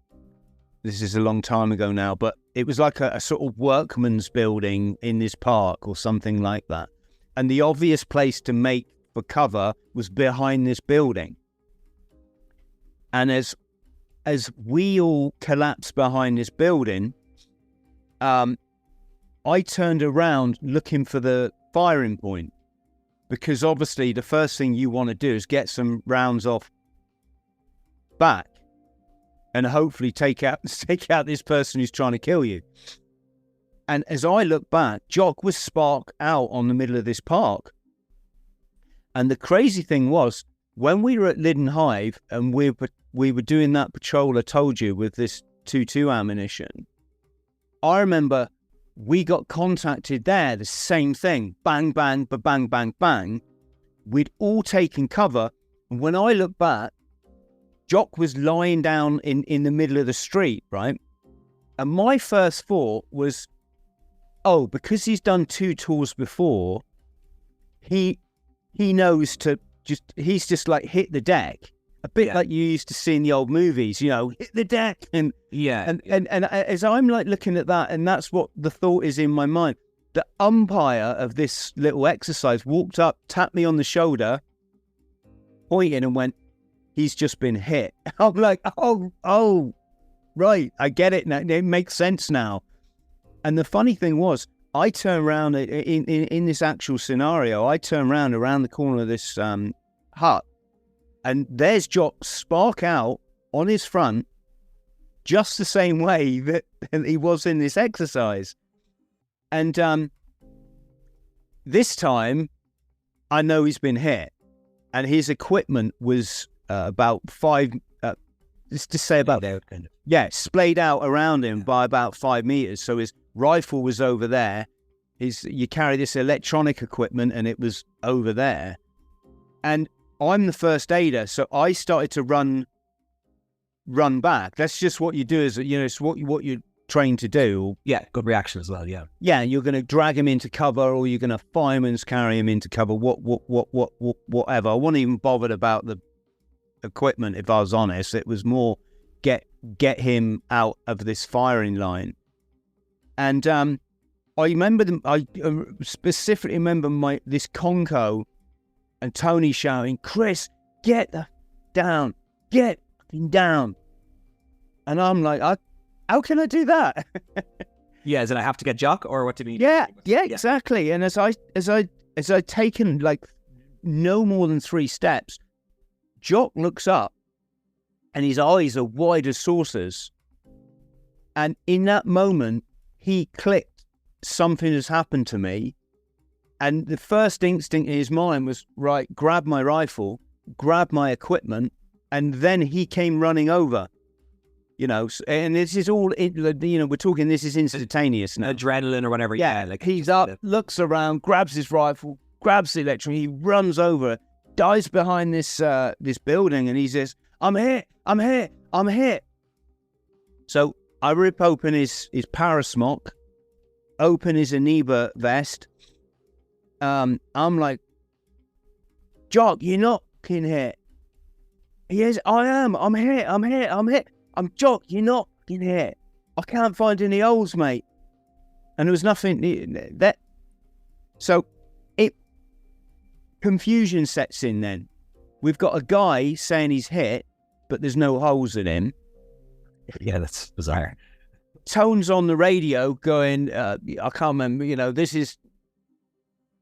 is a long time ago now, but it was like a sort of workman's building in this park or something like that. And the obvious place to make for cover was behind this building. And as we all collapsed behind this building, I turned around looking for the firing point, because obviously the first thing you want to do is get some rounds off back and hopefully take out this person who's trying to kill you. And as I look back, Jock was sparked out on the middle of this park. And the crazy thing was, when we were at Lyddon Hive and we were doing that patrol I told you with this 2.2 ammunition, I remember we got contacted there, the same thing, bang, bang, bang, bang, bang. We'd all taken cover. And when I look back, Jock was lying down in the middle of the street, right? And my first thought was, oh, because he's done 2 tours before, he knows to he's just like hit the deck. A bit like you used to see in the old movies, hit the deck. And as I'm like looking at that, and that's what the thought is in my mind. The umpire of this little exercise walked up, tapped me on the shoulder, pointed and went, he's just been hit. I'm like, oh, right, I get it now. It makes sense now. And the funny thing was, I turned around in this actual scenario, I turned around the corner of this hut, and there's Jock spark out on his front just the same way that he was in this exercise. And this time, I know he's been hit, and his equipment was about 5, just to say about, splayed out around him by about 5 meters. So his rifle was over there. You carry this electronic equipment, and it was over there. And I'm the first aider, so I started to run back. That's just what you do, it's what you're trained to do. Yeah, good reaction as well. Yeah, you're going to drag him into cover, or you're going to fireman's carry him into cover. Whatever. I wasn't even bothered about the equipment, if I was honest. It was more get him out of this firing line. And I remember I specifically remember this Conco and Tony shouting, "Chris, get down. And I'm like, how can I do that? Yeah, did I have to get Jock, or what do you mean? Yeah, exactly. And as I taken like no more than 3 steps, Jock looks up, and his eyes are wide as saucers. And in that moment, he clicked, something has happened to me. And the first instinct in his mind was, right, grab my rifle, grab my equipment, and then he came running over. And this is all, we're talking, this is instantaneous now. Adrenaline or whatever. Yeah, like he's up, looks around, grabs his rifle, grabs the electric, he runs over, dives behind this building, and he says, I'm hit. So I rip open his parasmock, open his Aniba vest. I'm like, Jock, you're not fucking hit. He is, I am, I'm hit. I'm Jock, you're not fucking hit. I can't find any holes, mate. And there was nothing that. So confusion sets in then. We've got a guy saying he's hit, but there's no holes in him. Yeah, that's bizarre. Tones on the radio going, I can't remember, this is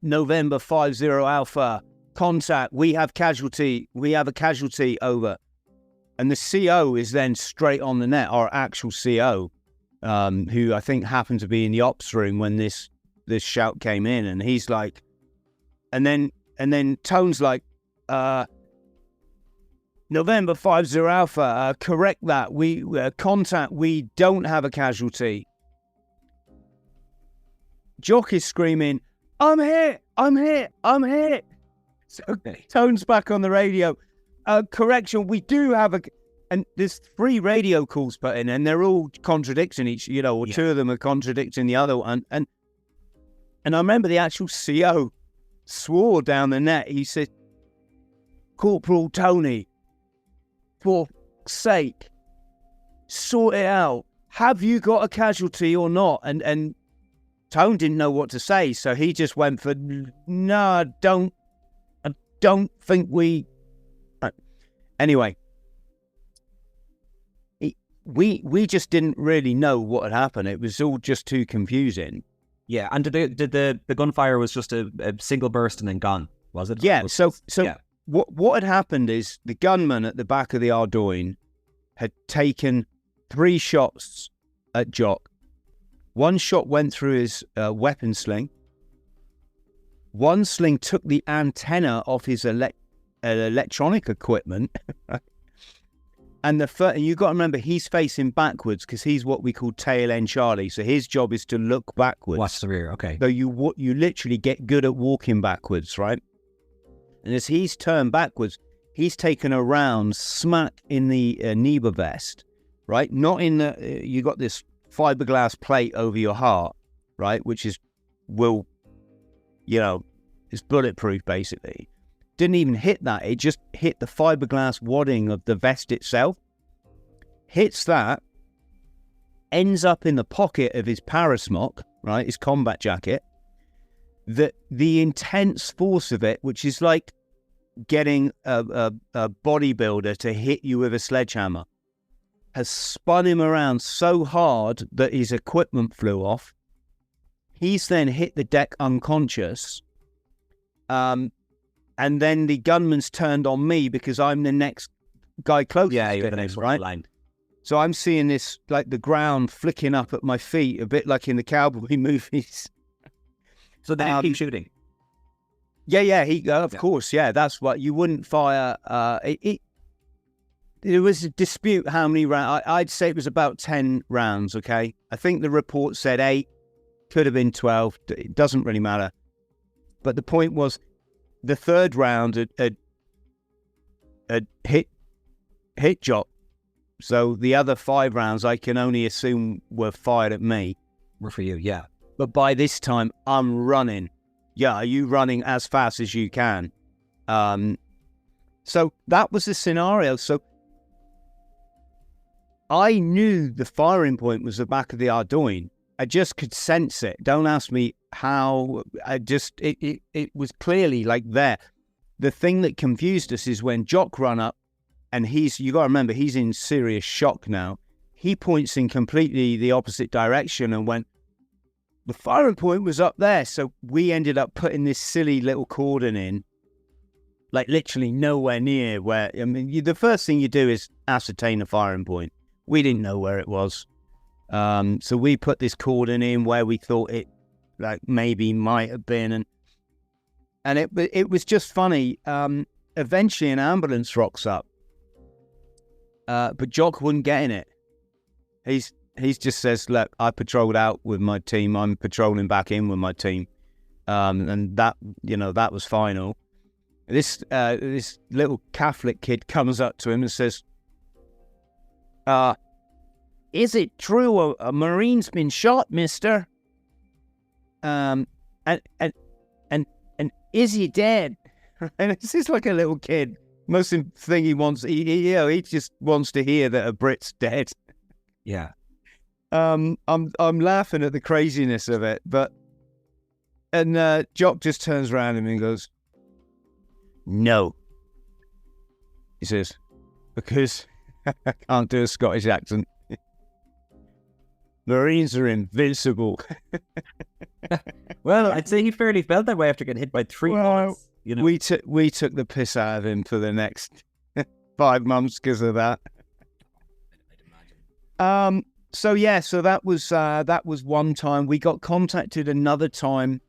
November 50 Alpha, contact, we have a casualty, over. And the CO is then straight on the net, our actual CO, who I think happened to be in the ops room when this shout came in, and he's like, and then Tone's like, November 50 Alpha, correct that, we contact, we don't have a casualty. Jock is screaming, I'm hit. So Tone's back on the radio. Correction, we do have and there's 3 radio calls put in, and they're all contradicting each, or 2 of them are contradicting the other one. And I remember the actual CO swore down the net. He said, Corporal Tony, for fuck's sake, sort it out. Have you got a casualty or not? And Tone didn't know what to say, so he just went for, no, I don't think we... Anyway, we just didn't really know what had happened. It was all just too confusing. Yeah, and did the gunfire was just a single burst and then gone, was it? Yeah, so yeah. What had happened is the gunman at the back of the Ardoin had taken 3 shots at Jock. 1 shot went through his weapon sling. One sling took the antenna off his electronic equipment. And you got to remember, he's facing backwards because he's what we call tail end Charlie. So his job is to look backwards. Watch the rear, okay. So you literally get good at walking backwards, right? And as he's turned backwards, he's taken a round smack in the NEBA vest, right? Not in the, you got this fiberglass plate over your heart, right? Which is, it's bulletproof basically. Didn't even hit that. It just hit the fiberglass wadding of the vest itself. Hits that, ends up in the pocket of his parasmock, right? His combat jacket. The intense force of it, which is like getting a bodybuilder to hit you with a sledgehammer, has spun him around so hard that his equipment flew off. He's then hit the deck unconscious. And then the gunman's turned on me because I'm the next guy closest. Yeah, you're to the him, next right? line. So I'm seeing this, like the ground flicking up at my feet, a bit like in the cowboy movies. So then he keep shooting? Yeah, of course, yeah. That's what, you wouldn't fire. There was a dispute how many rounds. I'd say it was about 10 rounds, okay? I think the report said 8, could have been 12. It doesn't really matter. But the point was, the third round had hit Jock. So the other 5 rounds, I can only assume, were fired at me. Were for you, yeah. But by this time, I'm running. Yeah, are you running as fast as you can? So that was the scenario. So I knew the firing point was the back of the Ardoin. I just could sense it. Don't ask me how. It was clearly like there. The thing that confused us is when Jock ran up, and you got to remember, he's in serious shock now. He points in completely the opposite direction and went, the firing point was up there. So we ended up putting this silly little cordon in, like literally nowhere near where, the first thing you do is ascertain the firing point. We didn't know where it was. So we put this cordon in where we thought it, like, maybe might have been, and it was just funny. Eventually, an ambulance rocks up, but Jock wouldn't get in it. He just says, "Look, I patrolled out with my team. I'm patrolling back in with my team," and that was final. This little Catholic kid comes up to him and says, "Is it true a Marine's been shot, mister? And is he dead?" And it's just like a little kid. Most thing he wants, he just wants to hear that a Brit's dead. Yeah. I'm laughing at the craziness of it, and Jock just turns around at me and goes, "No," he says, "because I can't do a Scottish accent. Marines are invincible." Well, I'd say he fairly felt that way after getting hit by 3 bullets. We took the piss out of him for the next 5 months because of that. So that was one time. We got contacted another time.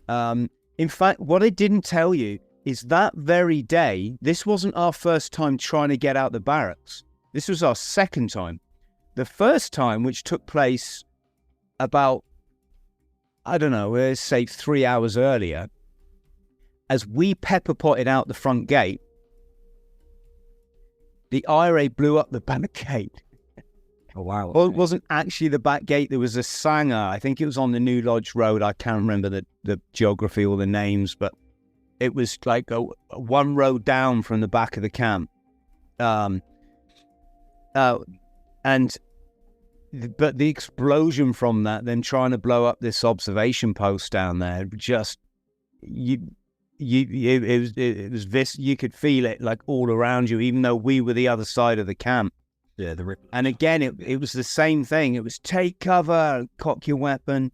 In fact, what I didn't tell you is that very day, this wasn't our first time trying to get out the barracks. This was our second time. The first time, which took place about, I don't know, let's say 3 hours earlier, as we pepper potted out the front gate, the IRA blew up the back gate. Oh, wow. Well, it wasn't actually the back gate. There was a Sanger. I think it was on the New Lodge Road. I can't remember the geography or the names, but it was like one road down from the back of the camp. But the explosion from that, them trying to blow up this observation post down there, just you could feel it like all around you, even though we were the other side of the camp. Yeah, the rip. And again, it was the same thing. It was take cover, cock your weapon.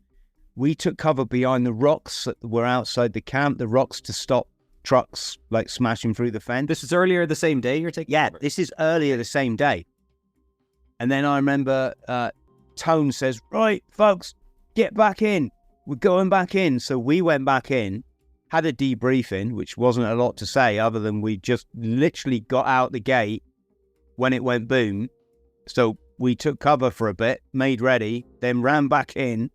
We took cover behind the rocks that were outside the camp, the rocks to stop trucks like smashing through the fence. This is earlier the same day you're taking cover? This is earlier the same day. And then I remember Tone says, "Right, folks, get back in. We're going back in." So we went back in. had a debriefing, which wasn't a lot to say other than we just literally got out the gate when it went boom. So we took cover for a bit, made ready, then ran back in.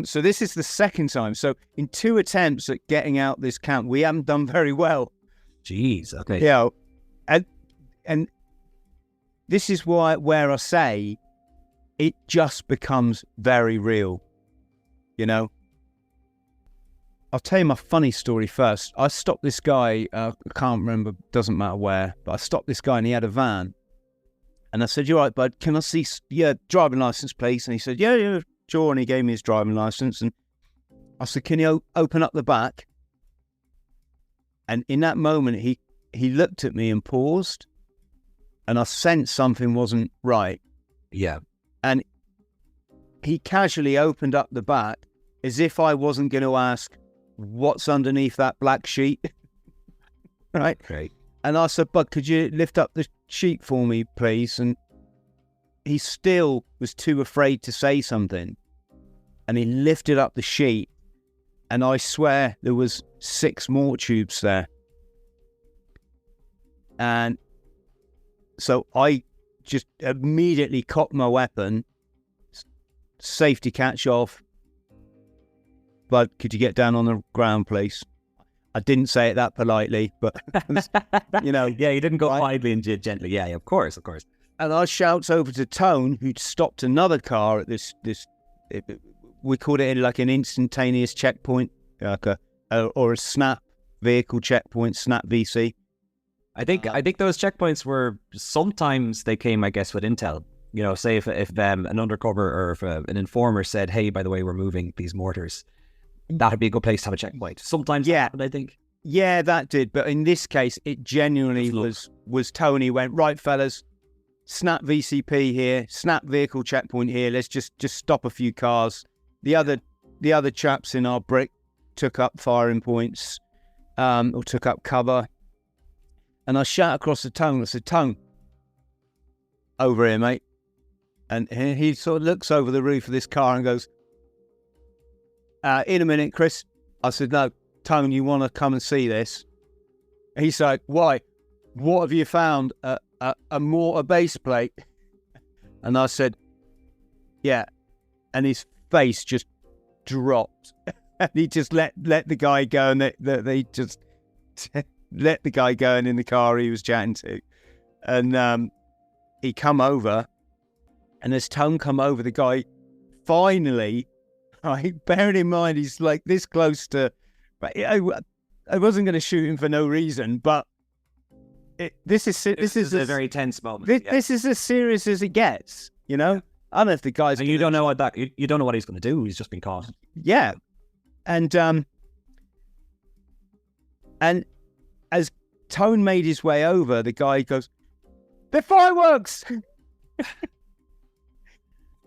So this is the second time. So in 2 attempts at getting out this camp, we haven't done very well. Jeez. Okay. You know, and this is where I say it just becomes very real. You know, I'll tell you my funny story first. I stopped this guy, I can't remember, doesn't matter where, but I stopped this guy and he had a van. And I said, "You all right, bud? Can I see your driving license, please?" And he said, yeah, sure. And he gave me his driving license. And I said, "Can you open up the back?" And in that moment, he looked at me and paused. And I sensed something wasn't right. Yeah. And he casually opened up the back as if I wasn't going to ask, "What's underneath that black sheet?" Right? Okay. And I said, "Bud, could you lift up the sheet for me, please?" And he still was too afraid to say something. And he lifted up the sheet, and I swear there was 6 more tubes there. And so I just immediately cocked my weapon, safety catch off. "Bud, could you get down on the ground, please?" I didn't say it that politely, but, you know. Yeah, you didn't go right? quietly and gently. Yeah, of course. And I shouts over to Tone, who'd stopped another car at this we called it like an instantaneous checkpoint, like or a snap vehicle checkpoint, snap VC. I think those checkpoints were, sometimes they came, I guess, with intel. You know, say if an undercover or if an informer said, "Hey, by the way, we're moving these mortars," that'd be a good place to have a checkpoint. Sometimes that happened, I think. Yeah, that did. But in this case, it genuinely was Tony went, "Right, fellas, snap VCP here, snap vehicle checkpoint here. Let's just stop a few cars." The other chaps in our brick took up firing points, or took up cover. And I shout across to Tone. I said, "Tone, over here, mate." And he sort of looks over the roof of this car and goes, "In a minute, Chris." I said, "No, Tone, you want to come and see this?" He's like, "Why? What have you found? A mortar base plate?" And I said, "Yeah." And his face just dropped. And he just let the guy go, and they just let the guy go, and in the car he was chatting to. And he come over, and as Tone come over, the guy finally, right, bearing in mind he's like this close to, I wasn't going to shoot him for no reason, but this is a very tense moment. This is as serious as it gets, you know. I don't know if the guy's. And you don't know you don't know what he's going to do. He's just been caught. Yeah, and as Tone made his way over, the guy goes, "They're fireworks!"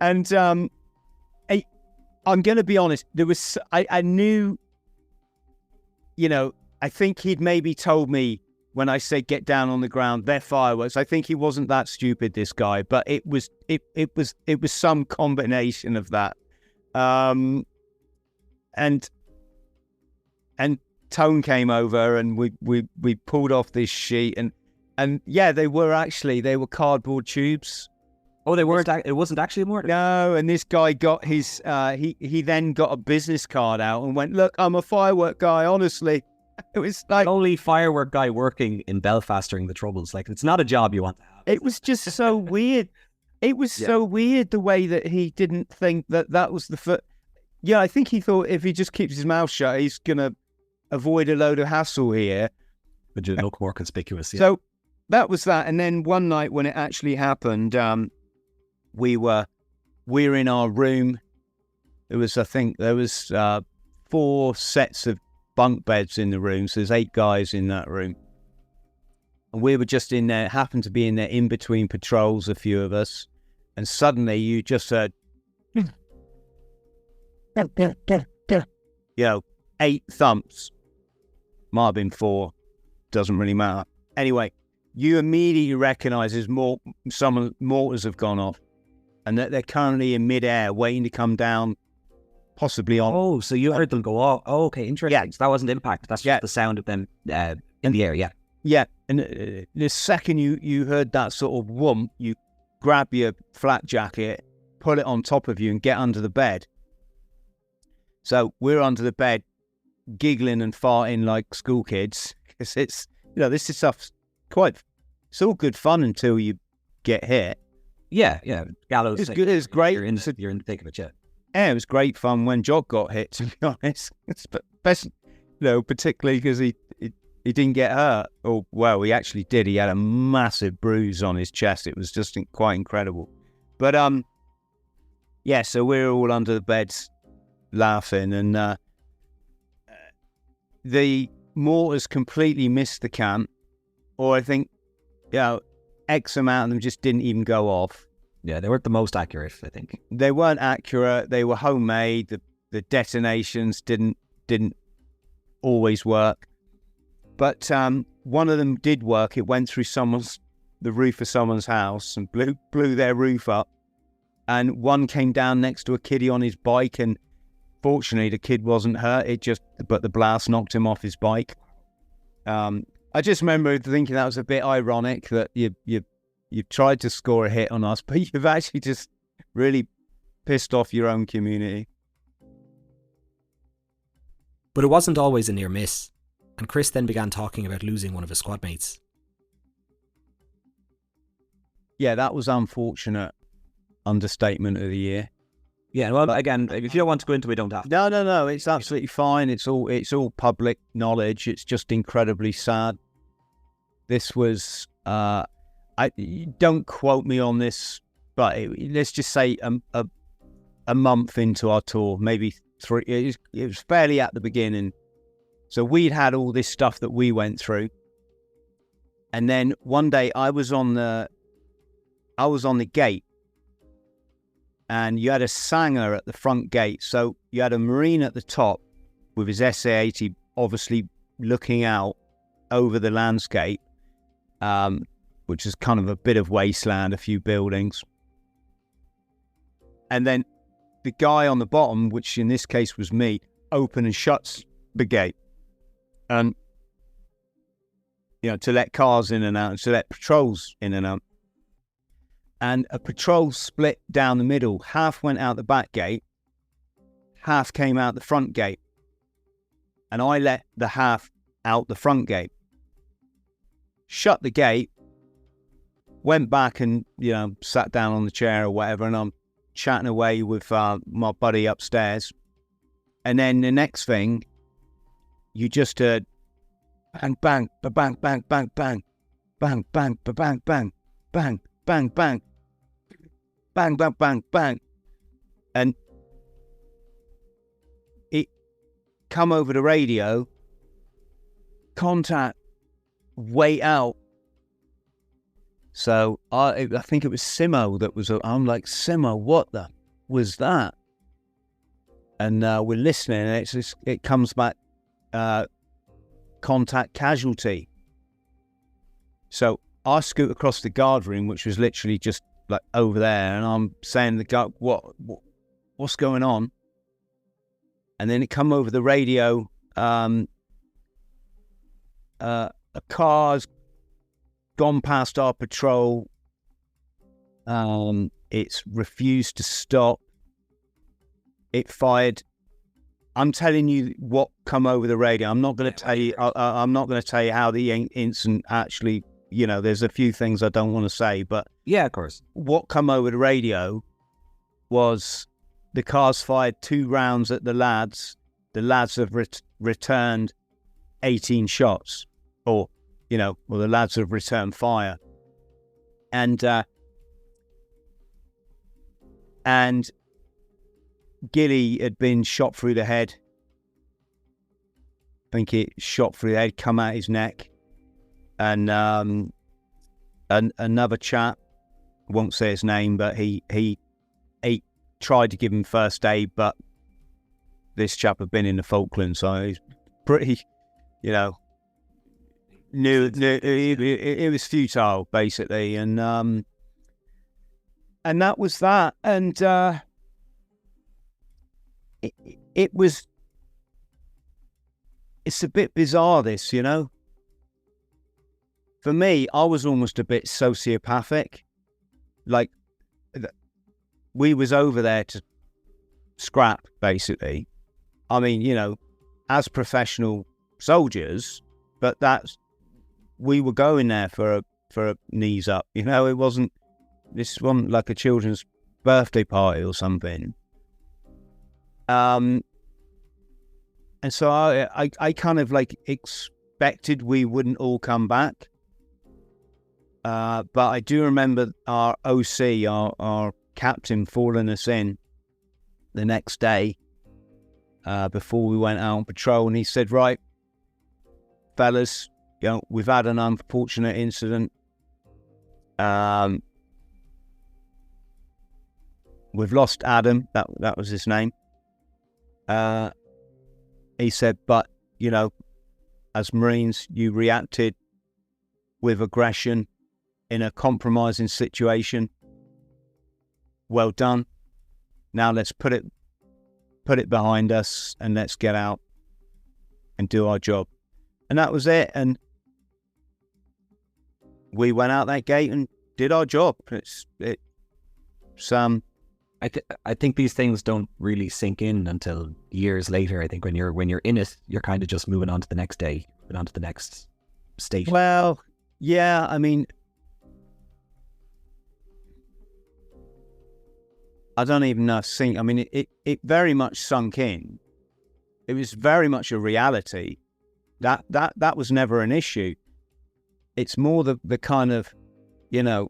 And I'm going to be honest. There was I knew, you know. I think he'd maybe told me when I said get down on the ground, "They're fireworks." I think he wasn't that stupid, this guy, but it was some combination of that. And Tone came over, and we pulled off this sheet, and yeah, they were cardboard tubes. Oh, they weren't. It wasn't actually a mortar. No, and this guy got his. He then got a business card out and went, "Look, I'm a firework guy. Honestly." It was like only firework guy working in Belfast during the Troubles. Like, it's not a job you want to have. It was just so weird. It was so weird the way that he didn't think that was the foot. Yeah, I think he thought if he just keeps his mouth shut, he's gonna avoid a load of hassle here. But you look more conspicuous. Yeah. So that was that. And then one night when it actually happened, we were in our room. There was 4 sets of bunk beds in the room, so there's 8 guys in that room, and we were just in there, happened to be in there in between patrols, a few of us, and suddenly you just heard, you know, 8 thumps. Might have been 4, doesn't really matter. Anyway, you immediately recognize some mortars have gone off, and that they're currently in mid-air waiting to come down possibly on. Oh, so you heard them go off. Oh, okay, interesting. Yeah. So that wasn't impact. That's just the sound of them in the air. Yeah. Yeah, and the second you heard that sort of whoomp, you grab your flak jacket, put it on top of you, and get under the bed. So we're under the bed, giggling and farting like school kids, because it's, this is stuff it's all good fun until you get hit. Yeah, yeah. Gallows. It's good. It's great. You're in the thick of it, yeah. Yeah, it was great fun when Jock got hit, to be honest. It's best, particularly because he didn't get hurt. Oh, well, he actually did. He had a massive bruise on his chest. It was just quite incredible. But yeah. So we're all under the beds laughing, and the mortars completely missed the camp, or I think, X amount of them just didn't even go off. Yeah, they weren't the most accurate, I think. They weren't accurate. They were homemade. The detonations didn't always work. But one of them did work. It went through the roof of someone's house and blew their roof up. And one came down next to a kiddie on his bike, and fortunately the kid wasn't hurt. But the blast knocked him off his bike. I just remember thinking that was a bit ironic that you've tried to score a hit on us, but you've actually just really pissed off your own community. But it wasn't always a near miss, and Chris then began talking about losing one of his squad mates. Yeah, that was unfortunate. Understatement of the year. Yeah, well, again, if you don't want to go into it, we don't have to. No, it's absolutely fine. It's all public knowledge. It's just incredibly sad. This was, don't quote me on this, but let's just say a month into our tour, maybe 3. It was fairly at the beginning. So we'd had all this stuff that we went through, and then one day I was on the gate. And you had a Sanger at the front gate. So you had a Marine at the top with his SA-80 obviously looking out over the landscape, which is kind of a bit of wasteland, a few buildings. And then the guy on the bottom, which in this case was me, open and shuts the gate. And, to let cars in and out, and to let patrols in and out. And a patrol split down the middle. Half went out the back gate, half came out the front gate. And I let the half out the front gate. Shut the gate, went back and, sat down on the chair or whatever, and I'm chatting away with my buddy upstairs. And then the next thing, you just heard bang, bang, bang, bang, bang, bang, bang, bang, bang, bang, bang, bang, bang, bang, bang, bang, bang. And it come over the radio, contact, wait out. So I think it was Simo that was, I'm like, Simo, what the was that? And we're listening, and it comes back, contact casualty. So I scoot across the guard room, which was literally just like over there, and I'm saying to the guy, what's going on? And then it come over the radio, a car's gone past our patrol. It's refused to stop. It fired. I'm telling you what come over the radio. I'm not going to tell you. I'm not going to tell you how the incident actually. There's a few things I don't want to say, but yeah, of course. What come over the radio was the car's fired 2 rounds at the lads. The lads have returned 18 shots, or the lads have returned fire, and Gilly had been shot through the head. I think it shot through the head, come out his neck. And another chap, I won't say his name, but he tried to give him first aid, but this chap had been in the Falklands, so he's pretty, knew it was futile basically, and that was that, and it's a bit bizarre, this, you know. For me, I was almost a bit sociopathic. Like, we was over there to scrap, basically. I mean, you know, as professional soldiers, but we were going there for a knees up, you know. This wasn't like a children's birthday party or something. And so I kind of like expected we wouldn't all come back. But I do remember our OC, our captain, falling us in the next day before we went out on patrol, and he said, "Right, fellas, you know, we've had an unfortunate incident. We've lost Adam." That was his name. He said, "But you know, as Marines, you reacted with aggression in a compromising situation. Well done. Now let's put it behind us and let's get out and do our job." And that was it. And we went out that gate and did our job. I think these things don't really sink in until years later. I think when you're in it, you're kind of just moving on to the next day, moving on to the next station. Well, yeah, I mean, I don't even know. I mean, it very much sunk in. It was very much a reality. That was never an issue. It's more the kind of, you know,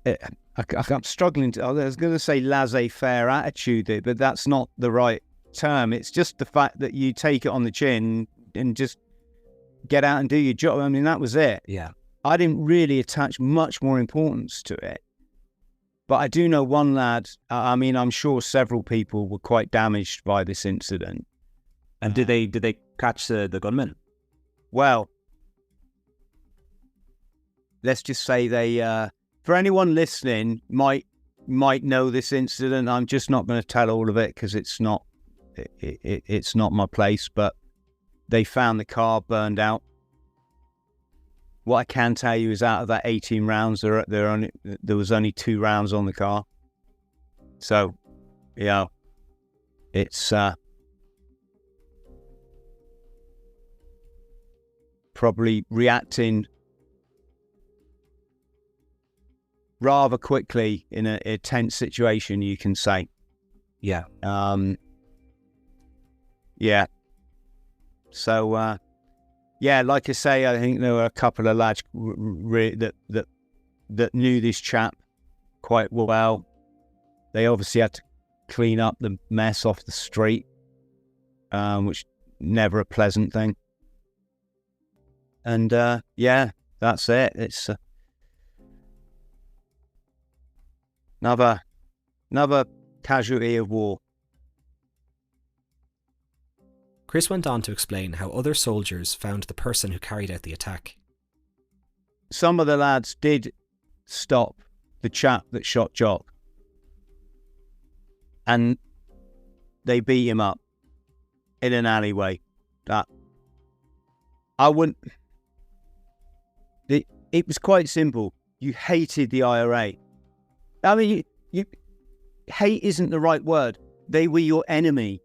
I'm struggling to. I was going to say laissez-faire attitude, but that's not the right term. It's just the fact that you take it on the chin and just get out and do your job. I mean, that was it. Yeah. I didn't really attach much more importance to it. But I do know one lad, I mean, I'm sure several people were quite damaged by this incident. And did they catch the gunman? Well, let's just say they, for anyone listening, might know this incident. I'm just not going to tell all of it because it's not my place, but they found the car burned out. What I can tell you is out of that 18 rounds, there was only 2 rounds on the car. So, yeah, it's probably reacting rather quickly in a tense situation, you can say. Yeah. Yeah. So, yeah, like I say, I think there were a couple of lads that knew this chap quite well. They obviously had to clean up the mess off the street, which never a pleasant thing. And yeah, that's it. It's another casualty of war. Chris went on to explain how other soldiers found the person who carried out the attack. Some of the lads did stop the chap that shot Jock, and they beat him up in an alleyway. That I wouldn't. It was quite simple. You hated the IRA. I mean, you hate isn't the right word. They were your enemy.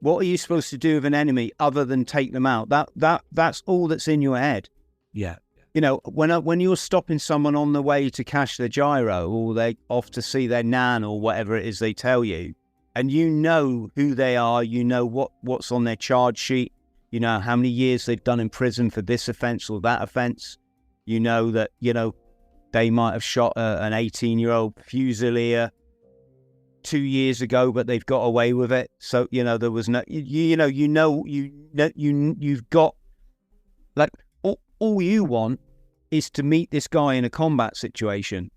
What are you supposed to do with an enemy other than take them out? That's all that's in your head. Yeah. You know, when you're stopping someone on the way to cash their gyro, or they off to see their nan or whatever it is they tell you, and you know who they are, you know what's on their charge sheet, you know how many years they've done in prison for this offence or that offence, you know that, you know, they might have shot an 18-year-old Fusilier 2 years ago, but they've got away with it. So, you know, there was no, you've got, like, all you want is to meet this guy in a combat situation.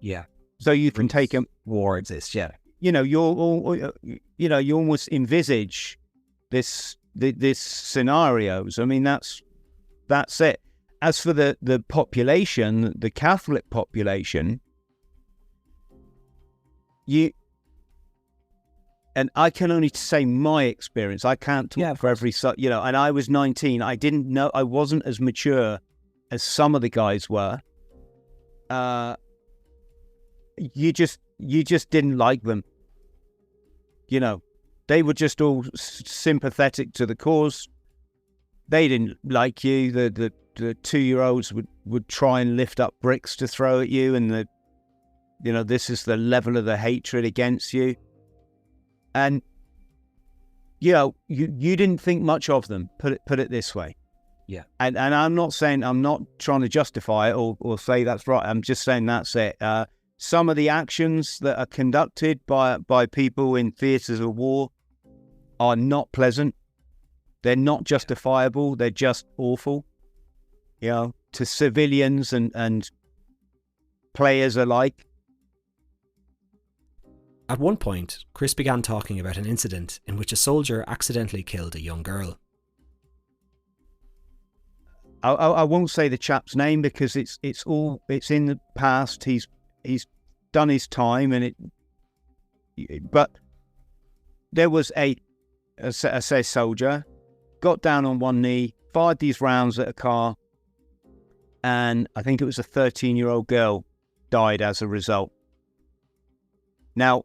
Yeah. So you can take him. War exists, yeah. You know, you almost envisage this scenarios. I mean, that's it. As for the population, the Catholic population, you, and I can only say my experience. I can't talk for every, you know, and I was 19. I didn't know, I wasn't as mature as some of the guys were. You just didn't like them. You know, they were just all sympathetic to the cause. They didn't like you. The 2-year-olds would try and lift up bricks to throw at you, and you know, this is the level of the hatred against you. And you know, you didn't think much of them. Put it this way. Yeah. And I'm not saying, I'm not trying to justify it or say that's right. I'm just saying that's it. Some of the actions that are conducted by people in theatres of war are not pleasant. They're not justifiable. They're just awful, you know, to civilians and players alike. At one point, Chris began talking about an incident in which a soldier accidentally killed a young girl. I won't say the chap's name because it's in the past. He's done his time, but there was a soldier got down on one knee, fired these rounds at a car, and I think it was a 13-year-old girl died as a result. Now,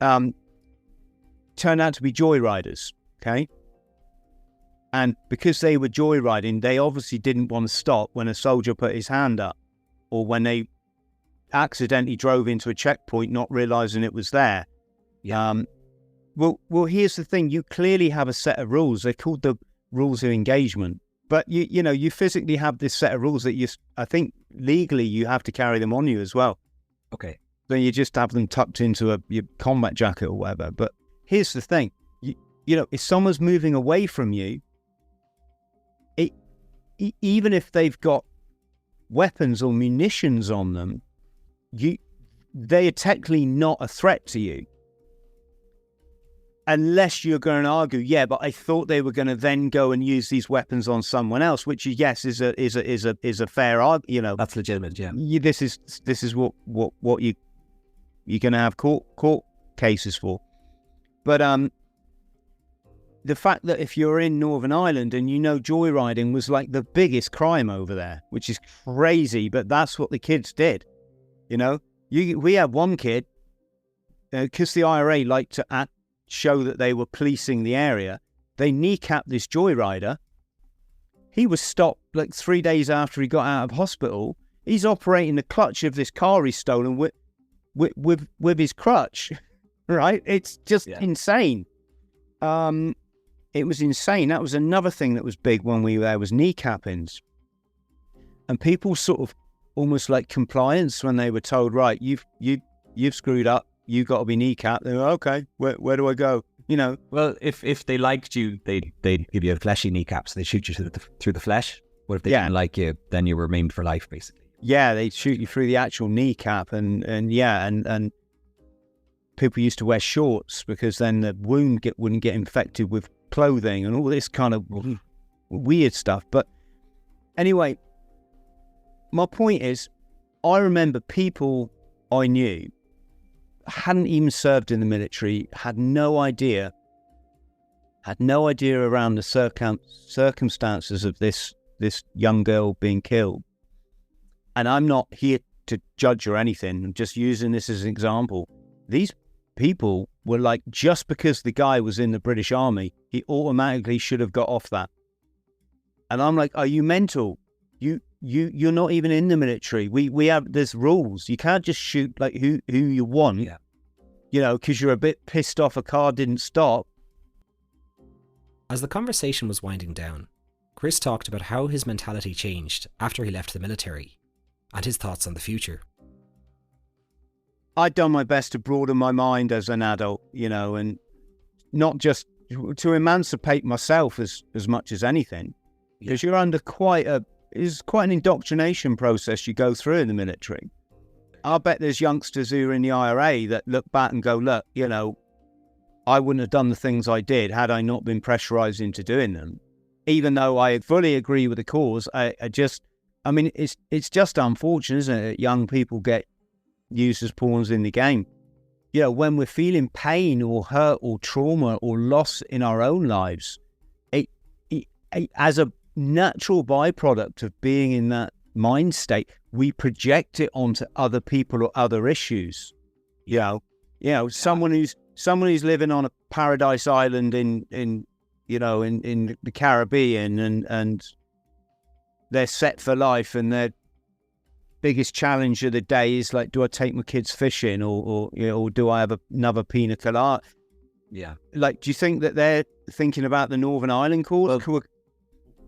turned out to be joyriders, okay? And because they were joyriding, they obviously didn't want to stop when a soldier put his hand up, or when they accidentally drove into a checkpoint not realizing it was there. Yeah. Well, here's the thing. You clearly have a set of rules. They're called the rules of engagement. But you know, you physically have this set of rules that I think legally you have to carry them on you as well. Okay. So you just have them tucked into your combat jacket or whatever. But here's the thing. You know, if someone's moving away from you, even if they've got weapons or munitions on them, they are technically not a threat to you. Unless you're going to argue, yeah, but I thought they were going to then go and use these weapons on someone else, which yes is a fair argument. You know, that's legitimate. Yeah, this is what you're going to have court cases for. But the fact that if you're in Northern Ireland and you know joyriding was like the biggest crime over there, which is crazy, but that's what the kids did. You know, we had one kid because the IRA liked to show that they were policing the area. They kneecapped this joyrider. He was stopped like 3 days after he got out of hospital. He's operating the clutch of this car he stolen with his crutch, right? It's just insane. It was insane. That was another thing that was big when we were there, was kneecappings. And people sort of almost like compliance when they were told, right, you've screwed up, you've got to be kneecapped. They were, okay, where do I go? You know. Well, if they liked you, they'd give you a fleshy kneecap, so they shoot you through the flesh. But if they didn't like you, then you were maimed for life, basically. Yeah, they'd shoot you through the actual kneecap, and people used to wear shorts because then the wound wouldn't get infected with clothing and all this kind of weird stuff. But anyway, my point is, I remember people I knew hadn't even served in the military, had no idea around the circumstances of this young girl being killed. And I'm not here to judge or anything. I'm just using this as an example. These people were like, just because the guy was in the British Army, he automatically should have got off that. And I'm like, are you mental? You're not even in the military. There's rules. You can't just shoot like who you want. Yeah. You know, because you're a bit pissed off a car didn't stop. As the conversation was winding down, Chris talked about how his mentality changed after he left the military and his thoughts on the future. I'd done my best to broaden my mind as an adult, you know, and not just to emancipate myself as much as anything, because you're under quite an indoctrination process you go through in the military. I bet there's youngsters who are in the IRA that look back and go, look, you know, I wouldn't have done the things I did had I not been pressurized into doing them. Even though I fully agree with the cause, I mean, it's just unfortunate, isn't it, that young people get used as pawns in the game. You know, when we're feeling pain or hurt or trauma or loss in our own lives, it as a natural byproduct of being in that mind state, we project it onto other people or other issues. Someone who's living on a paradise island in the Caribbean and they're set for life, and their biggest challenge of the day is like, do I take my kids fishing or do I have another pina colada? Yeah. Like, do you think that they're thinking about the Northern Ireland course? Well,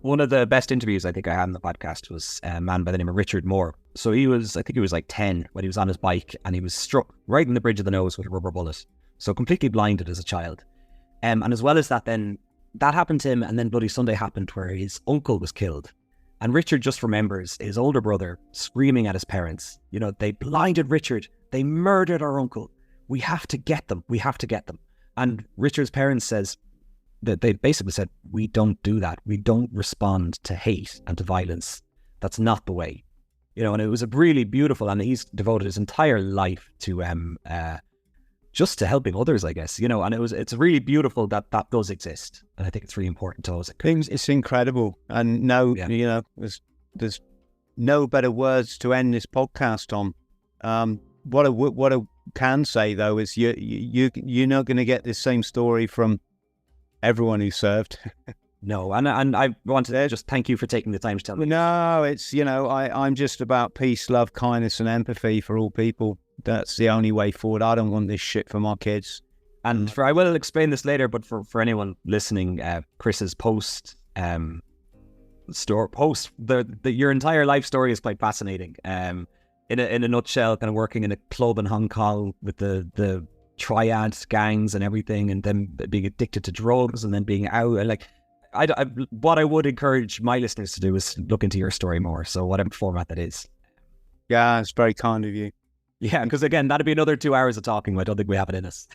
one of the best interviews I think I had on the podcast was a man by the name of Richard Moore. So I think he was like 10 when he was on his bike, and he was struck right in the bridge of the nose with a rubber bullet. So completely blinded as a child. And as well as that, then that happened to him, and then Bloody Sunday happened where his uncle was killed. And Richard just remembers his older brother screaming at his parents, you know, they blinded Richard. They murdered our uncle. We have to get them. We have to get them. And Richard's parents says that they basically said, we don't do that. We don't respond to hate and to violence. That's not the way. You know, and it was a really beautiful, and he's devoted his entire life to just to helping others, I guess, you know, and it's really beautiful that does exist. And I think it's really important to us. It's incredible. And you know, there's no better words to end this podcast on. What I can say though is you're not going to get this same story from everyone who served. No, and I wanted to just thank you for taking the time to tell me. No, it's, you know, I'm just about peace, love, kindness and empathy for all people. That's the only way forward. I don't want this shit for my kids. And I will explain this later, but for anyone listening, Chris's your entire life story is quite fascinating. In a nutshell, kind of working in a club in Hong Kong with the triad gangs and everything, and then being addicted to drugs and then being out. And like, what I would encourage my listeners to do is look into your story more. So whatever format that is. Yeah, it's very kind of you. Yeah, because again, that'd be another 2 hours of talking. I don't think we have it in us.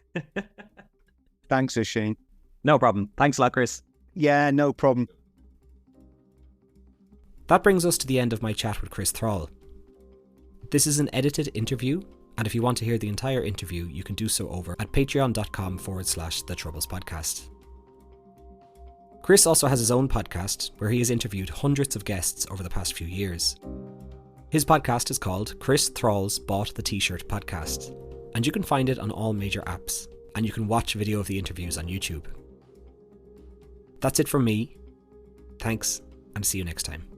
Thanks, Oisin. No problem. Thanks a lot, Chris. Yeah, no problem. That brings us to the end of my chat with Chris Thrall. This is an edited interview, and if you want to hear the entire interview, you can do so over at patreon.com/The Troubles Podcast. Chris also has his own podcast where he has interviewed hundreds of guests over the past few years. His podcast is called Chris Thrall's Bought the T-Shirt Podcast, and you can find it on all major apps, and you can watch video of the interviews on YouTube. That's it from me. Thanks, and see you next time.